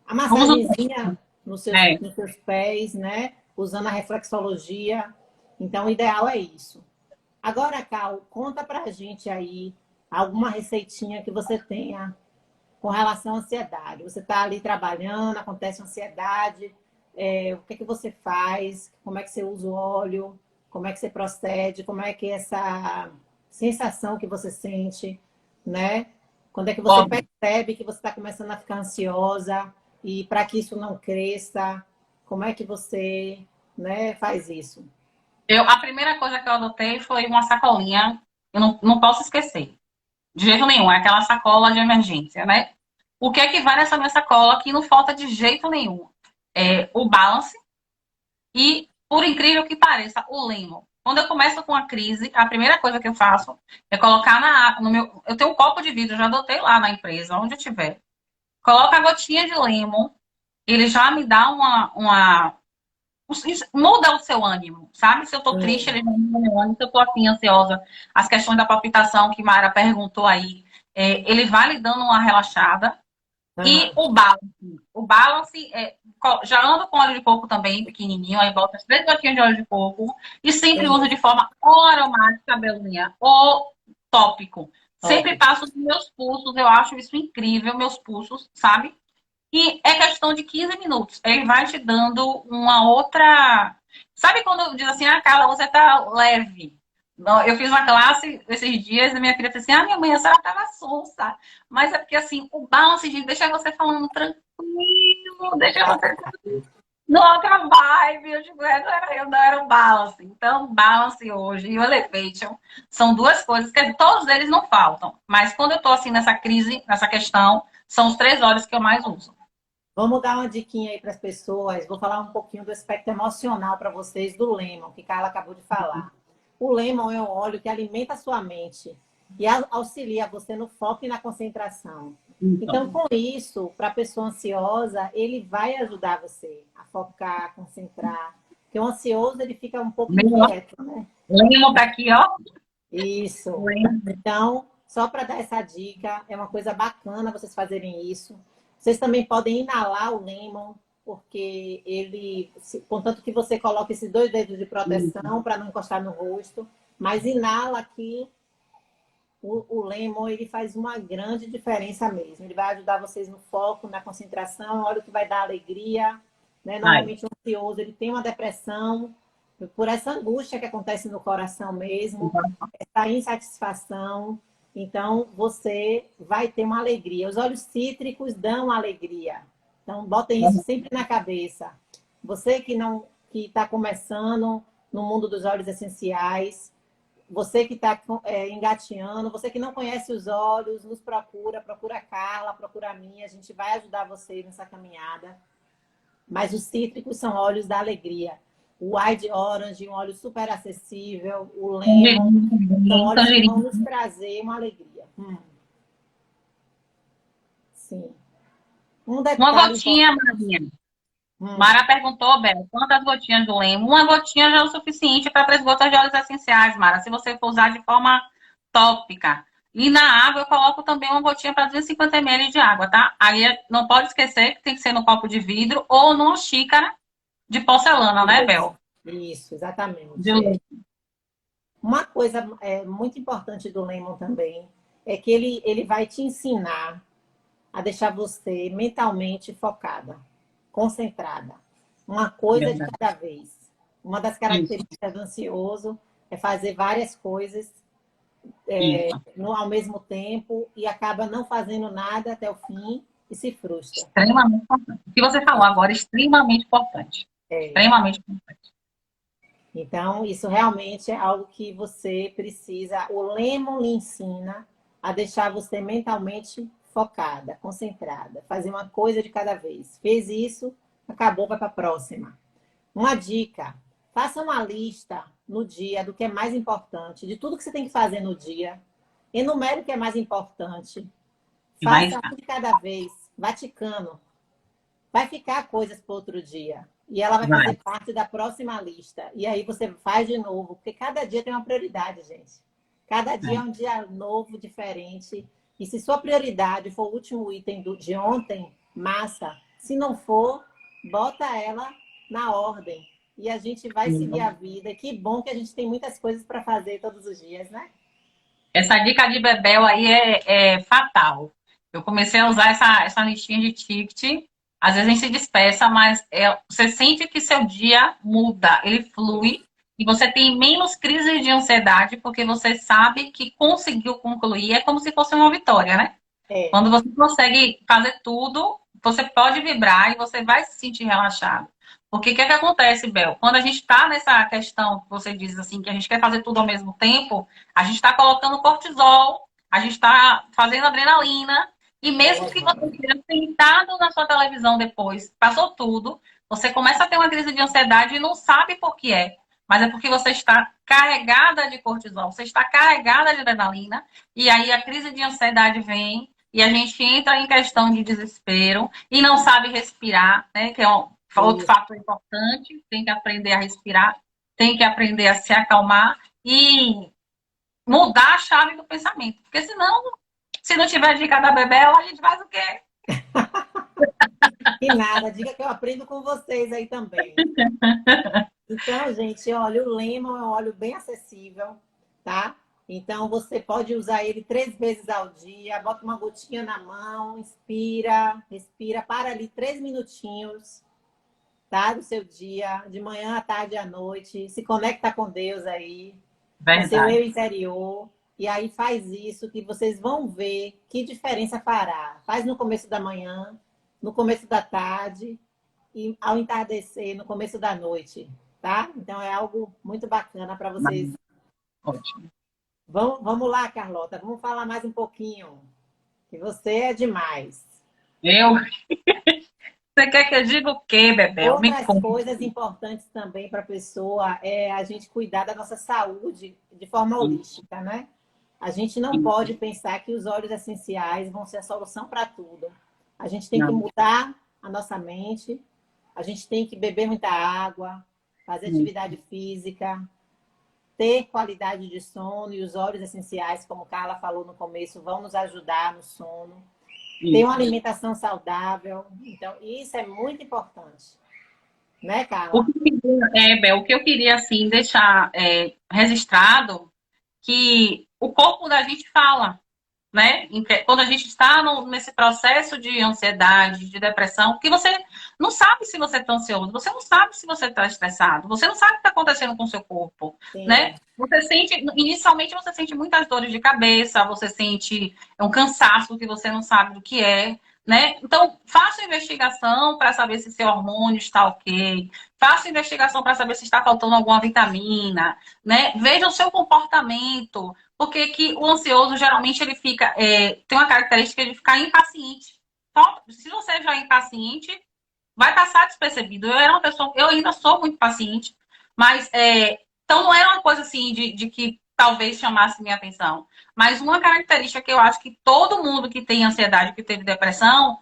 Vamos massagenzinha é, nos seus pés, né, usando a reflexologia. Então, o ideal é isso. Agora, Cal, conta pra gente aí alguma receitinha que você tenha com relação à ansiedade. Você está ali trabalhando, acontece ansiedade, o que é que você faz? Como é que você usa o óleo? Como é que você procede? Como é que é essa sensação que você sente, né? Quando é que você óbvio. percebe que você está começando a ficar ansiosa e para que isso não cresça, como é que você, né, faz isso? A primeira coisa que eu adotei foi uma sacolinha. Eu não posso esquecer. De jeito nenhum. É aquela sacola de emergência, né? O que é que vai nessa minha sacola que não falta de jeito nenhum? O Balance e, por incrível que pareça, o Lemon. Quando eu começo com a crise, a primeira coisa que eu faço é colocar no meu. Eu tenho um copo de vidro, já adotei lá na empresa, onde eu tiver. Coloca a gotinha de lemon, ele já me dá muda o seu ânimo, sabe? Se eu tô triste, ele muda o meu ânimo. Se eu tô assim, ansiosa, as questões da palpitação que Mara perguntou aí, ele vai lhe dando uma relaxada. E Aham. o balance já ando com óleo de coco também, pequenininho, aí boto as 3 gotinhas de óleo de coco e sempre uso de forma ou aromática, belinha, ou tópico. Sempre Óbvio. passo os meus pulsos, eu acho isso incrível, meus pulsos, sabe? E é questão de 15 minutos. Ele vai te dando uma outra. Sabe quando diz assim, Carla, você tá leve? Eu fiz uma classe esses dias e minha filha disse assim, minha mãe, a senhora tava sonsa. Mas é porque assim, o balance, gente, deixa você falando tranquilo, deixa você numa outra vibe. Eu digo, eu não era um balance. Então, balance hoje e o elevation são duas coisas que todos eles não faltam. Mas quando eu tô assim nessa crise, nessa questão, são os 3 óleos que eu mais uso. Vamos dar uma diquinha aí para as pessoas. Vou falar um pouquinho do aspecto emocional para vocês do Lemon, que Carla acabou de falar. O Lemon é um óleo que alimenta a sua mente e auxilia você no foco e na concentração. Então, com isso, para a pessoa ansiosa, ele vai ajudar você a focar, a concentrar. Porque o ansioso, ele fica um pouco inquieto, né? Lembra tá aqui, ó. Isso. Então, só para dar essa dica, é uma coisa bacana vocês fazerem isso. Vocês também podem inalar o lemon, porque ele, contanto que você coloque esses 2 dedos de proteção para não encostar no rosto, mas inala aqui o lemon, ele faz uma grande diferença mesmo. Ele vai ajudar vocês no foco, na concentração, olha o que vai dar alegria, né? Normalmente o ansioso, ele tem uma depressão, por essa angústia que acontece no coração mesmo, essa insatisfação. Então, você vai ter uma alegria. Os óleos cítricos dão alegria. Então, botem isso sempre na cabeça. Você que está começando no mundo dos óleos essenciais, você que está engateando, você que não conhece os óleos, nos procura a Carla, procura a mim, a gente vai ajudar você nessa caminhada. Mas os cítricos são óleos da alegria. O Wild Orange, um óleo super acessível. O Lemon, são óleos que vão nos trazer uma alegria. Sim. Um Uma detalhe gotinha, importante. Marinha. Mara perguntou, Bel, quantas gotinhas do Lemo? Uma gotinha já é o suficiente para 3 gotas de óleos essenciais, Mara, se você for usar de forma tópica. E na água eu coloco também uma gotinha para 250 ml de água, tá? Aí não pode esquecer que tem que ser no copo de vidro ou numa xícara de porcelana, né, Bel? Isso, exatamente. Uma coisa muito importante do Lemon também é que ele vai te ensinar a deixar você mentalmente focada, concentrada. Uma coisa de cada vez. Uma das características do ansioso é fazer várias coisas ao mesmo tempo e acaba não fazendo nada até o fim e se frustra. Extremamente importante. O que você falou agora é extremamente importante. Extremamente importante. Então, isso realmente é algo que você precisa. O Lemon lhe ensina a deixar você mentalmente focada, concentrada, fazer uma coisa de cada vez. Fez isso, acabou, vai para a próxima. Uma dica: faça uma lista no dia do que é mais importante, de tudo que você tem que fazer no dia. Enumere o que é mais importante. Faça um de cada vez. Vaticano. Vai ficar coisas para outro dia. E ela vai fazer parte da próxima lista. E aí você faz de novo, porque cada dia tem uma prioridade, gente. Cada dia é um dia novo, diferente. E se sua prioridade for o último item de ontem, massa. Se não for, bota ela na ordem. E a gente vai seguir a vida. Que bom que a gente tem muitas coisas para fazer todos os dias, né? Essa dica de Bebel aí é fatal. Eu comecei a usar essa listinha de ticket. Às vezes a gente se dispersa, mas você sente que seu dia muda, ele flui. E você tem menos crise de ansiedade, porque você sabe que conseguiu concluir. É como se fosse uma vitória, né? Quando você consegue fazer tudo, você pode vibrar e você vai se sentir relaxado. Porque o que acontece, Bel? Quando a gente está nessa questão que você diz assim, que a gente quer fazer tudo ao mesmo tempo, a gente está colocando cortisol, a gente está fazendo adrenalina, e mesmo que você esteja sentado na sua televisão depois, passou tudo, você começa a ter uma crise de ansiedade e não sabe por que é. Mas é porque você está carregada de cortisol, você está carregada de adrenalina, e aí a crise de ansiedade vem, e a gente entra em questão de desespero, e não sabe respirar, né? Que outro fator importante, tem que aprender a respirar, tem que aprender a se acalmar e mudar a chave do pensamento. Porque senão, se não tiver dica da Bebel, a gente faz o quê? E nada, diga que eu aprendo com vocês aí também. Então, gente, olha, o Lemon é um óleo bem acessível, tá? Então, você pode usar ele 3 vezes ao dia, bota uma gotinha na mão, inspira, respira, para ali 3 minutinhos, tá? Do seu dia, de manhã, à tarde, à noite. Se conecta com Deus aí, com seu eu Verdade. interior. E aí faz isso que vocês vão ver que diferença fará. Faz no começo da manhã, no começo da tarde e ao entardecer, no começo da noite, tá? Então é algo muito bacana para vocês. Ótimo. Vamos lá, Carlota, vamos falar mais um pouquinho, que você é demais. Eu? Você quer que eu diga o quê, Bebel? Me Outras conta. coisas importantes também para a pessoa é a gente cuidar da nossa saúde de forma holística, né? A gente não pode pensar que os óleos essenciais vão ser a solução para tudo. A gente tem que Não. mudar a nossa mente, a gente tem que beber muita água, fazer atividade física, ter qualidade de sono, e os óleos essenciais, como Carla falou no começo, vão nos ajudar no sono. Ter uma alimentação saudável. Então, isso é muito importante. Né, Carla? Bel, o que eu queria assim deixar registrado que o corpo da gente fala, né? Quando a gente está nesse processo de ansiedade, de depressão, que você não sabe se você está ansioso, você não sabe se você está estressado, você não sabe o que está acontecendo com o seu corpo, Sim. né? Você sente, inicialmente você sente muitas dores de cabeça, você sente um cansaço que você não sabe do que é, né? Então, faça uma investigação para saber se seu hormônio está ok, faça investigação para saber se está faltando alguma vitamina, né? Veja o seu comportamento, porque que o ansioso, geralmente, ele fica... tem uma característica de ficar impaciente. Então, se você já é impaciente, vai passar despercebido. Eu era uma pessoa... Eu ainda sou muito paciente, mas... então, não era uma coisa, assim, de que talvez chamasse minha atenção. Mas uma característica que eu acho que todo mundo que tem ansiedade, que teve depressão,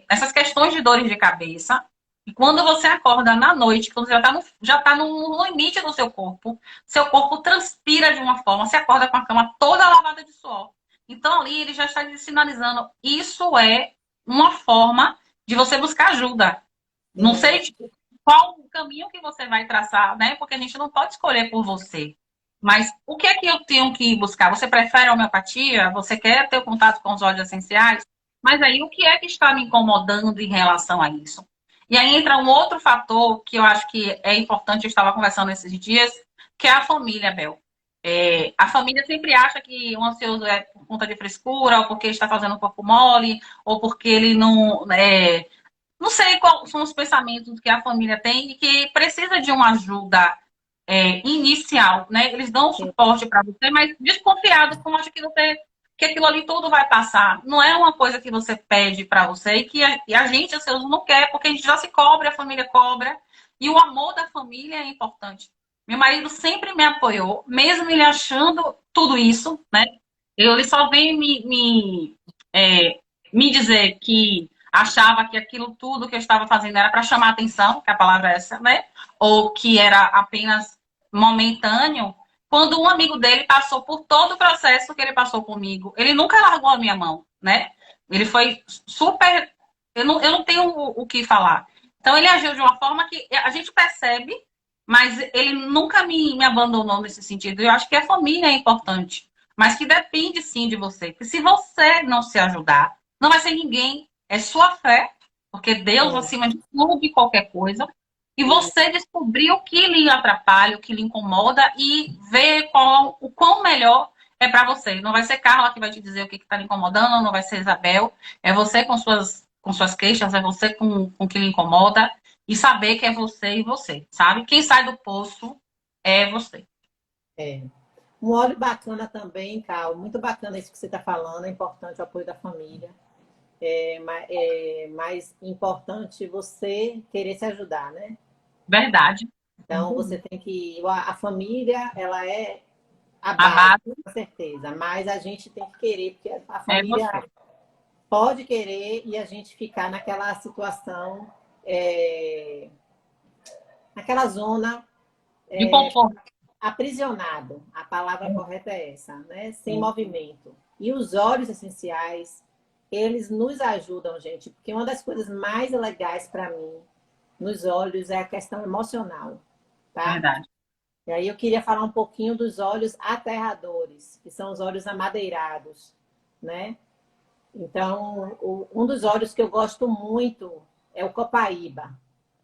essas questões de dores de cabeça. E quando você acorda na noite, quando você já tá no limite do seu corpo transpira de uma forma, você acorda com a cama toda lavada de suor. Então ali ele já está sinalizando, isso é uma forma de você buscar ajuda. Não Sim. sei qual o caminho que você vai traçar, né? Porque a gente não pode escolher por você. Mas o que é que eu tenho que buscar? Você prefere a homeopatia? Você quer ter contato com os óleos essenciais? Mas aí o que é que está me incomodando em relação a isso? E aí entra um outro fator que eu acho que é importante, eu estava conversando esses dias, que é a família, Bel. A família sempre acha que o ansioso é por conta de frescura, ou porque está fazendo o corpo mole, ou porque ele não. Não sei quais são os pensamentos que a família tem e que precisa de uma ajuda inicial, né? Eles dão Sim. suporte para você, mas desconfiado, como acha que aquilo ali tudo vai passar. Não é uma coisa que você pede para você e a gente, ansioso, não quer, porque a gente já se cobra, a família cobra. E o amor da família é importante. Meu marido sempre me apoiou, mesmo ele achando tudo isso, né? Ele só vem me dizer que achava que aquilo tudo que eu estava fazendo era para chamar atenção, que a palavra é essa, né? Ou que era apenas momentâneo, quando um amigo dele passou por todo o processo que ele passou comigo. Ele nunca largou a minha mão, né? Ele foi super. Eu não tenho o que falar. Então, ele agiu de uma forma que a gente percebe, mas ele nunca me abandonou nesse sentido. Eu acho que a família é importante, mas que depende sim de você. Porque se você não se ajudar, não vai ser ninguém. É sua fé, porque Deus É. acima de tudo e qualquer coisa. E Isso. você descobrir o que lhe atrapalha, o que lhe incomoda e ver o quão melhor é para você. Não vai ser Carla que vai te dizer o que está lhe incomodando, não vai ser Isabel. É você com suas queixas, é você com o que lhe incomoda e saber que é você e você, sabe? Quem sai do poço é você. É. Um óleo bacana também, Cal, muito bacana isso que você está falando, é importante o apoio da família. É mais importante você querer se ajudar, né? Verdade. Então, você tem que. A família, ela é a A base, base com certeza, mas a gente tem que querer, porque a é família você. pode querer e a gente ficar naquela situação naquela zona De conforto. aprisionado. A palavra correta é essa, né? Sem movimento. E os óleos essenciais, eles nos ajudam, gente, porque uma das coisas mais legais para mim nos óleos é a questão emocional, tá? Verdade. E aí eu queria falar um pouquinho dos óleos aterradores, que são os óleos amadeirados, né? Então, um dos óleos que eu gosto muito é o copaíba.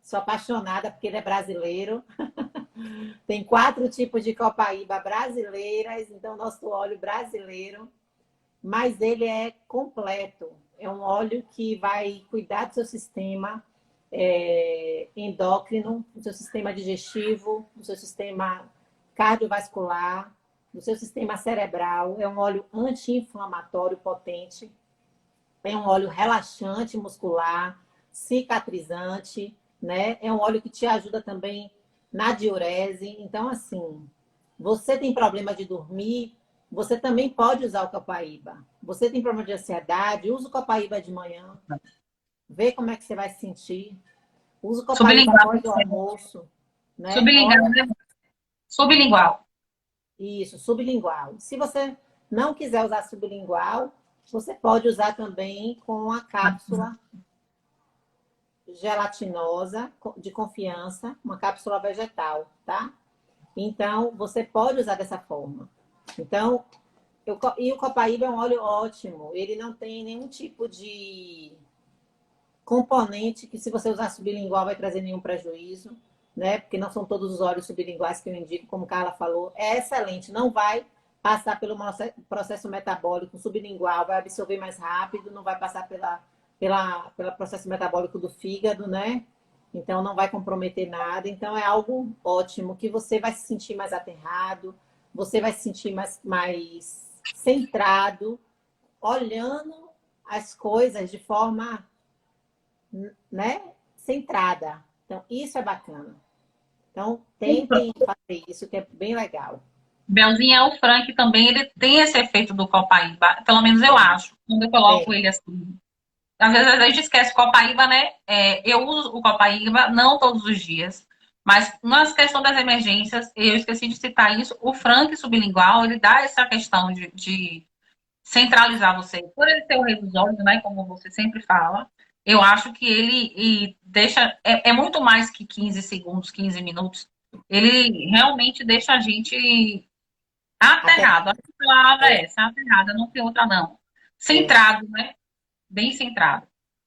Sou apaixonada porque ele é brasileiro. Tem 4 tipos de copaíba brasileiras, então nosso óleo brasileiro, mas ele é completo. É um óleo que vai cuidar do seu sistema endócrino, do seu sistema digestivo, do seu sistema cardiovascular, do seu sistema cerebral. É um óleo anti-inflamatório potente. É um óleo relaxante muscular, cicatrizante, né? É um óleo que te ajuda também na diurese. Então, assim, você tem problema de dormir, você também pode usar o copaíba. Você tem problema de ansiedade, usa o copaíba de manhã, vê como é que você vai se sentir. Usa o copaíba Sublingual. após o almoço, né? Sublingual, Olha, né? Sublingual. isso, sublingual. Se você não quiser usar sublingual, você pode usar também com a cápsula gelatinosa de confiança, uma cápsula vegetal, tá? Então, você pode usar dessa forma. Então, e o copaíba é um óleo ótimo. Ele não tem nenhum tipo de componente que, se você usar sublingual, vai trazer nenhum prejuízo, né? Porque não são todos os óleos sublinguais que eu indico, como a Carla falou. É excelente, não vai passar pelo processo metabólico sublingual, vai absorver mais rápido, não vai passar pelo processo metabólico do fígado, né? Então não vai comprometer nada. Então é algo ótimo, que você vai se sentir mais aterrado, você vai se sentir mais centrado, olhando as coisas de forma, né, centrada. Então isso é bacana. Então tentem fazer isso, que é bem legal. Belzinha, o Frank também, ele tem esse efeito do copaíba, pelo menos eu acho. Quando eu coloco Tem. ele assim, às vezes a gente esquece o copaíba, né? Eu uso o copaíba, não todos os dias, mas nas questões das emergências, eu esqueci de citar isso, o Frank sublingual, ele dá essa questão de centralizar você. Por ele ter o rei dos olhos, né? Como você sempre fala, eu acho que ele deixa, é muito mais que 15 segundos, 15 minutos. Ele realmente deixa a gente Até, aterrado. A palavra é, é essa, aterrada, não tem outra não. é. Centrado, né? Bem centrado.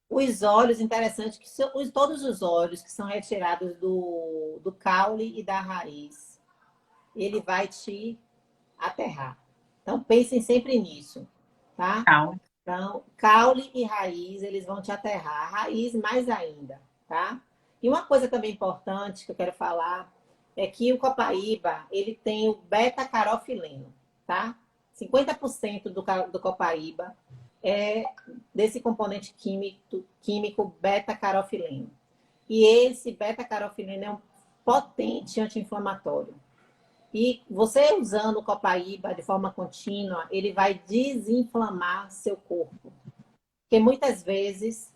Os óleos, interessante que todos os óleos que são retirados do caule e da raiz, ele vai te aterrar. Então, pensem sempre nisso, tá? Calma. Então, caule e raiz, eles vão te aterrar. A raiz mais ainda, tá? E uma coisa também importante que eu quero falar é que o copaíba, ele tem o beta-carofileno, tá? 50% do copaíba é desse componente químico beta-carofileno. E esse beta-carofileno é um potente anti-inflamatório. E você usando o copaíba de forma contínua, ele vai desinflamar seu corpo. Porque muitas vezes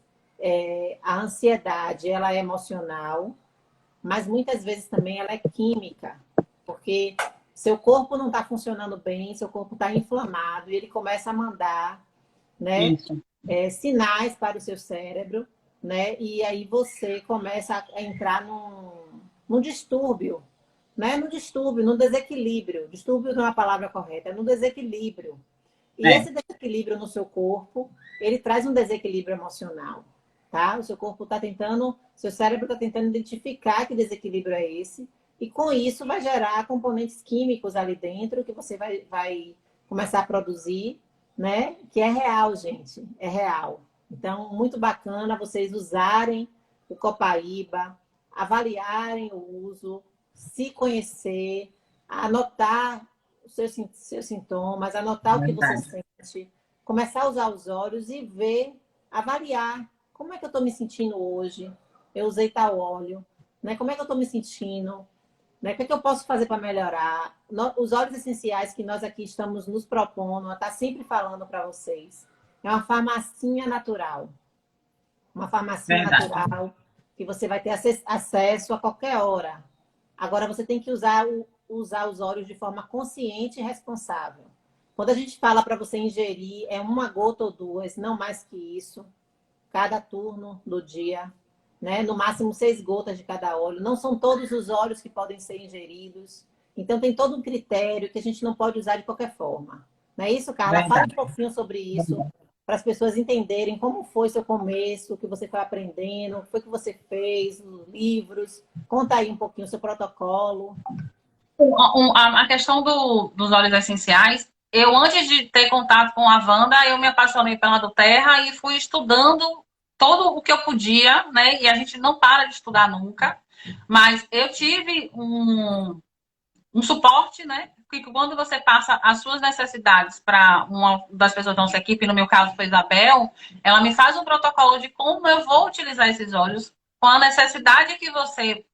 a ansiedade ela é emocional, mas muitas vezes também ela é química. Porque seu corpo não está funcionando bem, seu corpo está inflamado e ele começa a mandar, né, Isso. sinais para o seu cérebro, né? E aí você começa a entrar num distúrbio, né? No distúrbio, no desequilíbrio. Distúrbio não é a palavra correta, é no desequilíbrio. E É, esse desequilíbrio no seu corpo, ele traz um desequilíbrio emocional, tá? O seu corpo está tentando, seu cérebro está tentando identificar que desequilíbrio é esse, e com isso vai gerar componentes químicos ali dentro que você vai começar a produzir, né? Que é real, gente, é real. Então, muito bacana vocês usarem o copaíba, avaliarem o uso, se conhecer, anotar os seus sintomas, anotar o que você verdade. sente, começar a usar os olhos e ver, avaliar como é que eu estou me sentindo hoje. Eu usei tal óleo, né? Como é que eu estou me sentindo? Né? O que é que eu posso fazer para melhorar? Os óleos essenciais que nós aqui estamos nos propondo, está sempre falando para vocês. É uma farmacinha natural. Uma farmacinha Verdade. natural que você vai ter acesso a qualquer hora. Agora, você tem que usar os óleos de forma consciente e responsável. Quando a gente fala para você ingerir, é uma gota ou duas, não mais que isso, cada turno do dia, né? No máximo 6 gotas de cada óleo. Não são todos os óleos que podem ser ingeridos. Então, tem todo um critério que a gente não pode usar de qualquer forma. Não é isso, Carla? Fala um Verdade. pouquinho sobre isso, para as pessoas entenderem como foi seu começo, o que você foi aprendendo, o que foi que você fez, os livros. Conta aí um pouquinho o seu protocolo. A questão dos óleos essenciais, eu antes de ter contato com a Wanda, eu me apaixonei pela do Terra e fui estudando todo o que eu podia, né? E a gente não para de estudar nunca. Mas eu tive um suporte, né? Porque quando você passa as suas necessidades para uma das pessoas da nossa equipe, no meu caso foi Isabel, ela me faz um protocolo de como eu vou utilizar esses óleos com a necessidade que você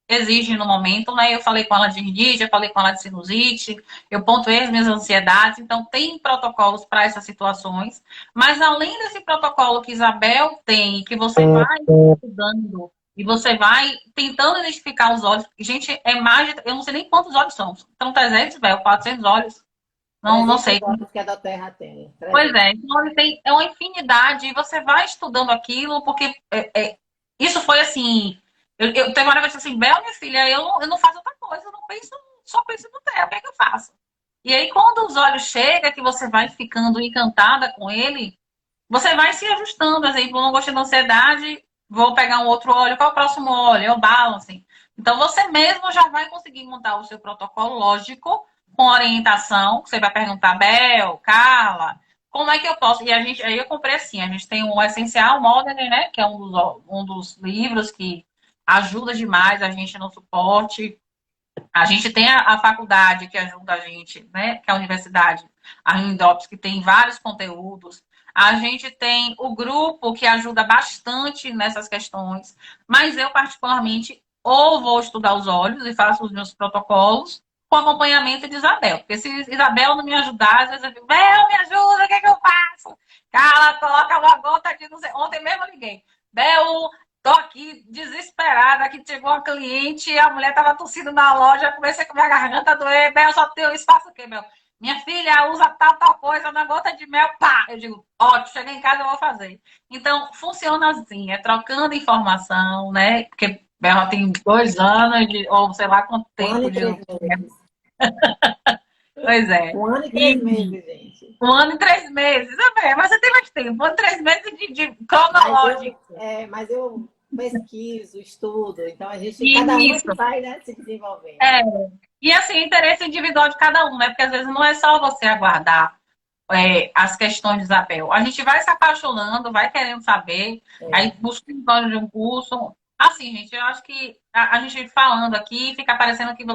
exige no momento, né? Eu falei com ela de rinite, eu falei com ela de sinusite, eu pontuei as minhas ansiedades, então tem protocolos para essas situações, mas além desse protocolo que Isabel tem, que você vai estudando e você vai tentando identificar os olhos. Gente, é mais de... Eu não sei nem quantos olhos são. São 300, velho, 400 olhos. Não 300 sei. óleos que a da Terra tem. Pois 300. é. Então, ele tem é uma infinidade. E você vai estudando aquilo, porque isso foi assim... Eu tenho uma hora que eu disse assim, Bel, minha filha, eu não faço outra coisa. Eu não penso, só penso no terra. O que é que eu faço? E aí, quando os olhos chegam, que você vai ficando encantada com ele, você vai se ajustando. Por exemplo, eu não gostei da ansiedade, vou pegar um outro óleo. Qual é o próximo óleo? É o balance. Então, você mesmo já vai conseguir montar o seu protocolo lógico, com orientação. Você vai perguntar, Bel, Carla, como é que eu posso? E aí eu comprei assim, a gente tem um Essencial Modern, né? Que é um dos livros que ajuda demais a gente no suporte. A gente tem a faculdade que ajuda a gente, né? Que é a universidade, a Unidopes, que tem vários conteúdos. A gente tem o grupo que ajuda bastante nessas questões. Mas eu, particularmente, ou vou estudar os olhos e faço os meus protocolos com acompanhamento de Isabel. Porque se Isabel não me ajudar, às vezes eu digo, Bel, me ajuda, o que é que eu faço? Carla, coloca uma gota aqui. Não sei. Ontem mesmo eu liguei. Bel, tô aqui desesperada, que chegou uma cliente, a mulher tava tossindo na loja, comecei com minha garganta a doer, Bel, só tenho espaço o quê, meu? Minha filha usa tal coisa, na gota de mel, pá! Eu digo, ótimo, cheguei em casa, eu vou fazer. Então, funciona assim, é trocando informação, né? Porque Bel tem 2 anos, ou sei lá quanto 1 ano tempo e de... 3 meses. Pois é. 1 ano e E 3 meses, gente. 1 ano e 3 meses, mas você tem mais tempo, 1 ano e 3 meses de Mas eu, cronológico. mas eu pesquiso, estudo, então cada um é Isso. que vai, né, se desenvolvendo. É. E assim, o interesse individual de cada um, né? Porque às vezes não é só você aguardar as questões de Isabel. A gente vai se apaixonando, vai querendo saber, aí busca o história de um curso. Assim, gente, eu acho que a gente falando aqui fica parecendo que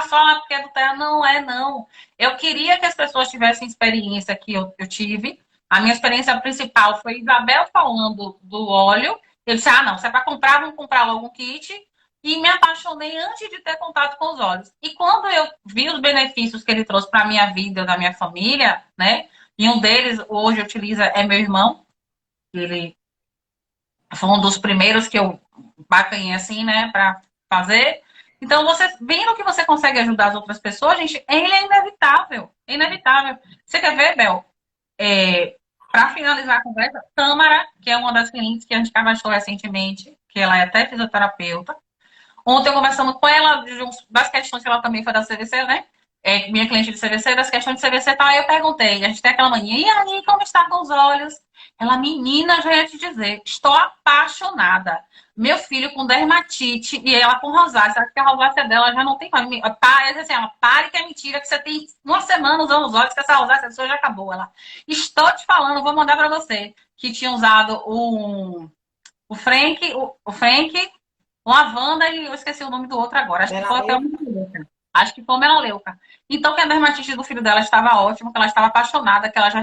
só porque é do terra. Não é, não. Eu queria que as pessoas tivessem experiência que eu tive. A minha experiência principal foi Isabel falando do óleo. Eu disse, não, se é para comprar, vamos comprar logo um kit. E me apaixonei antes de ter contato com os olhos. E quando eu vi os benefícios que ele trouxe para a minha vida, da minha família, né? E um deles, hoje, utiliza, é meu irmão. Ele foi um dos primeiros que eu bacanhei assim, né, para fazer. Então, você vendo que você consegue ajudar as outras pessoas, gente, ele é inevitável. É inevitável. Você quer ver, Bel? Para finalizar a conversa, Tâmara, que é uma das clientes que a gente conversou recentemente, que ela é até fisioterapeuta. Ontem eu conversando com ela das questões que ela também foi da CVC, né? Minha cliente de CVC, das questões de CVC e tal. Aí eu perguntei, a gente tem aquela mania, e aí, como está com os olhos? Ela, menina, já ia te dizer, estou apaixonada. Meu filho com dermatite e ela com rosácea. Sabe que a rosácea dela já não tem mais. Assim, ela, pare que é mentira, que você tem 1 semana usando os olhos, que essa rosácea sua já acabou. Ela, estou te falando, vou mandar para você, que tinha usado o Frank, lavanda e eu esqueci o nome do outro agora. Acho que foi até o melaleuca. Acho que foi o melaleuca. Então, que a dermatite do filho dela estava ótima, que ela estava apaixonada, que ela já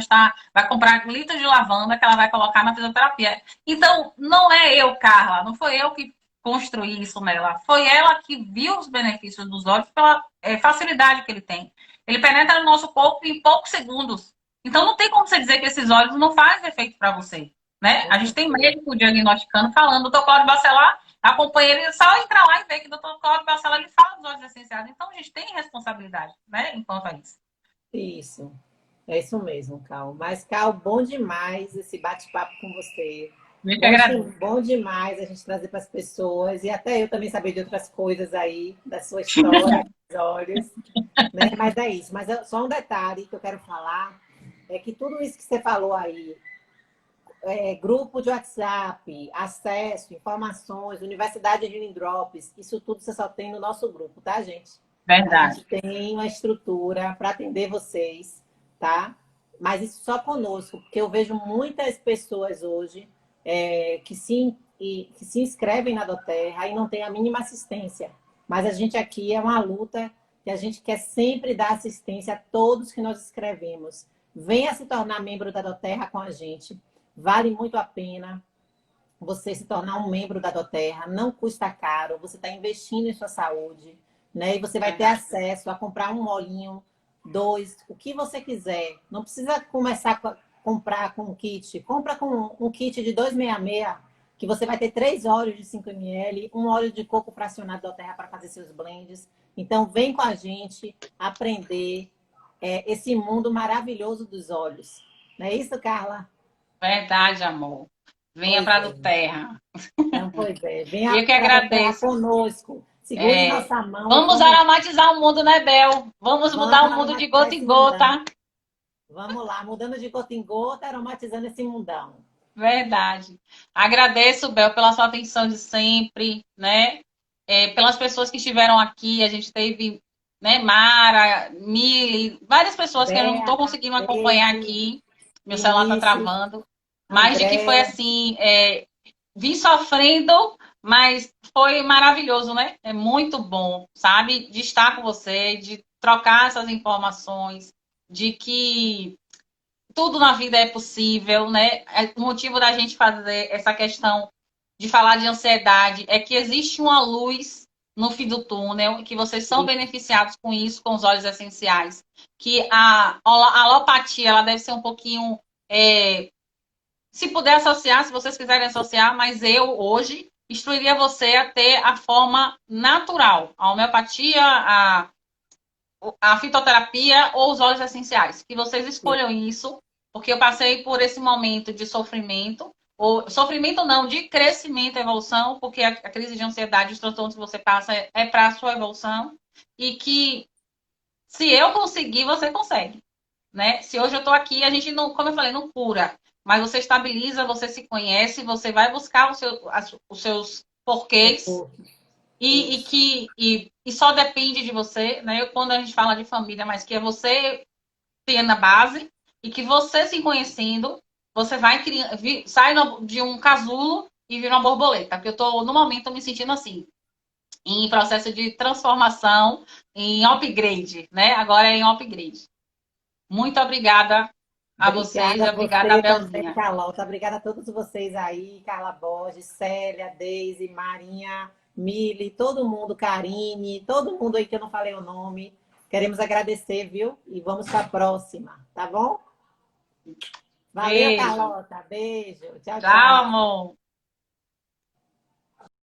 vai comprar litros de lavanda que ela vai colocar na fisioterapia. Então, não é eu, Carla, não foi eu que construí isso nela. Foi ela que viu os benefícios dos olhos pela facilidade que ele tem. Ele penetra no nosso corpo em poucos segundos. Então, não tem como você dizer que esses olhos não fazem efeito para você. Né? A gente tem médico diagnosticando, falando, doutor Cláudio Bacelar acompanha ele, só entrar lá e ver que o doutor Cláudio Bacelar, ele fala dos óleos essenciais. Então, a gente tem responsabilidade, né, enquanto a isso. Isso. É isso mesmo, Cal. Mas, Cal, bom demais esse bate-papo com você. Eu que agradeço. Bom demais a gente trazer para as pessoas e até eu também saber de outras coisas aí, da sua história, dos olhos, né? Mas é isso. Mas só um detalhe que eu quero falar é que tudo isso que você falou aí, grupo de WhatsApp, acesso, informações, Universidade de Healing Drops, isso tudo você só tem no nosso grupo, tá, gente? A Verdade. gente tem uma estrutura para atender vocês, tá? Mas isso só conosco, porque eu vejo muitas pessoas hoje que se inscrevem na Doterra e não tem a mínima assistência. Mas a gente aqui é uma luta que a gente quer sempre dar assistência a todos que nós inscrevemos. Venha se tornar membro da Doterra com a gente. Vale muito a pena você se tornar um membro da Doterra. Não custa caro. Você está investindo em sua saúde, né? E você vai ter acesso a comprar um molinho, dois, o que você quiser. Não precisa começar a comprar com um kit. Compra com um kit de 266, que você vai ter 3 óleos de 5 ml, um óleo de coco fracionado da Doterra para fazer seus blends. Então, vem com a gente aprender esse mundo maravilhoso dos óleos. Não é isso, Carla? Verdade, amor. Venha Pois para a é. terra. Então, pois é. Eu Venha que para a Terra agradeço. conosco. Segure É, nossa mão e vamos aromatizar o mundo, né, Bel? Vamos mudar vamos o mundo de aromatizar gota em esse mundão. gota. Vamos lá, mudando de gota em gota, aromatizando esse mundão. Verdade. Agradeço, Bel, pela sua atenção de sempre, né? Pelas pessoas que estiveram aqui, a gente teve, né, Mara, Mili, várias pessoas que eu não Bea, estou conseguindo acompanhar Daisy, aqui. Meu celular está Vinícius, travando. Mas de que foi André. assim, vim sofrendo, mas foi maravilhoso, né? É muito bom, sabe? De estar com você, de trocar essas informações, de que tudo na vida é possível, né? O motivo da gente fazer essa questão de falar de ansiedade é que existe uma luz no fim do túnel e que vocês são beneficiados com isso, com os óleos essenciais. Que a alopatia ela deve ser um pouquinho. Se puder associar, se vocês quiserem associar, mas eu hoje instruiria você a ter a forma natural, a homeopatia, a fitoterapia ou os óleos essenciais. Que vocês escolham isso, porque eu passei por esse momento de sofrimento, ou sofrimento não, de crescimento e evolução, porque a crise de ansiedade, os transtornos que você passa é para a sua evolução, e que se eu conseguir, você consegue. Né? Se hoje eu estou aqui, a gente não, como eu falei, não cura, mas você estabiliza, você se conhece, você vai buscar os seus porquês e só depende de você, né? Quando a gente fala de família, mas que é você ter na base e que você se conhecendo, você vai criar, sai de um casulo e vira uma borboleta. Porque eu estou, no momento, me sentindo assim, em processo de transformação, em upgrade, né? Agora é em upgrade. Muito obrigada a vocês Obrigada e a obrigada a você também, Belzinha. Carlota. Obrigada a todos vocês aí, Carla Borges, Célia, Deise, Marinha, Mili, todo mundo, Karine, todo mundo aí que eu não falei o nome. Queremos agradecer, viu? E vamos para a próxima, tá bom? Valeu, Beijo. Carlota. Beijo. Tchau, Tchau, tchau. amor.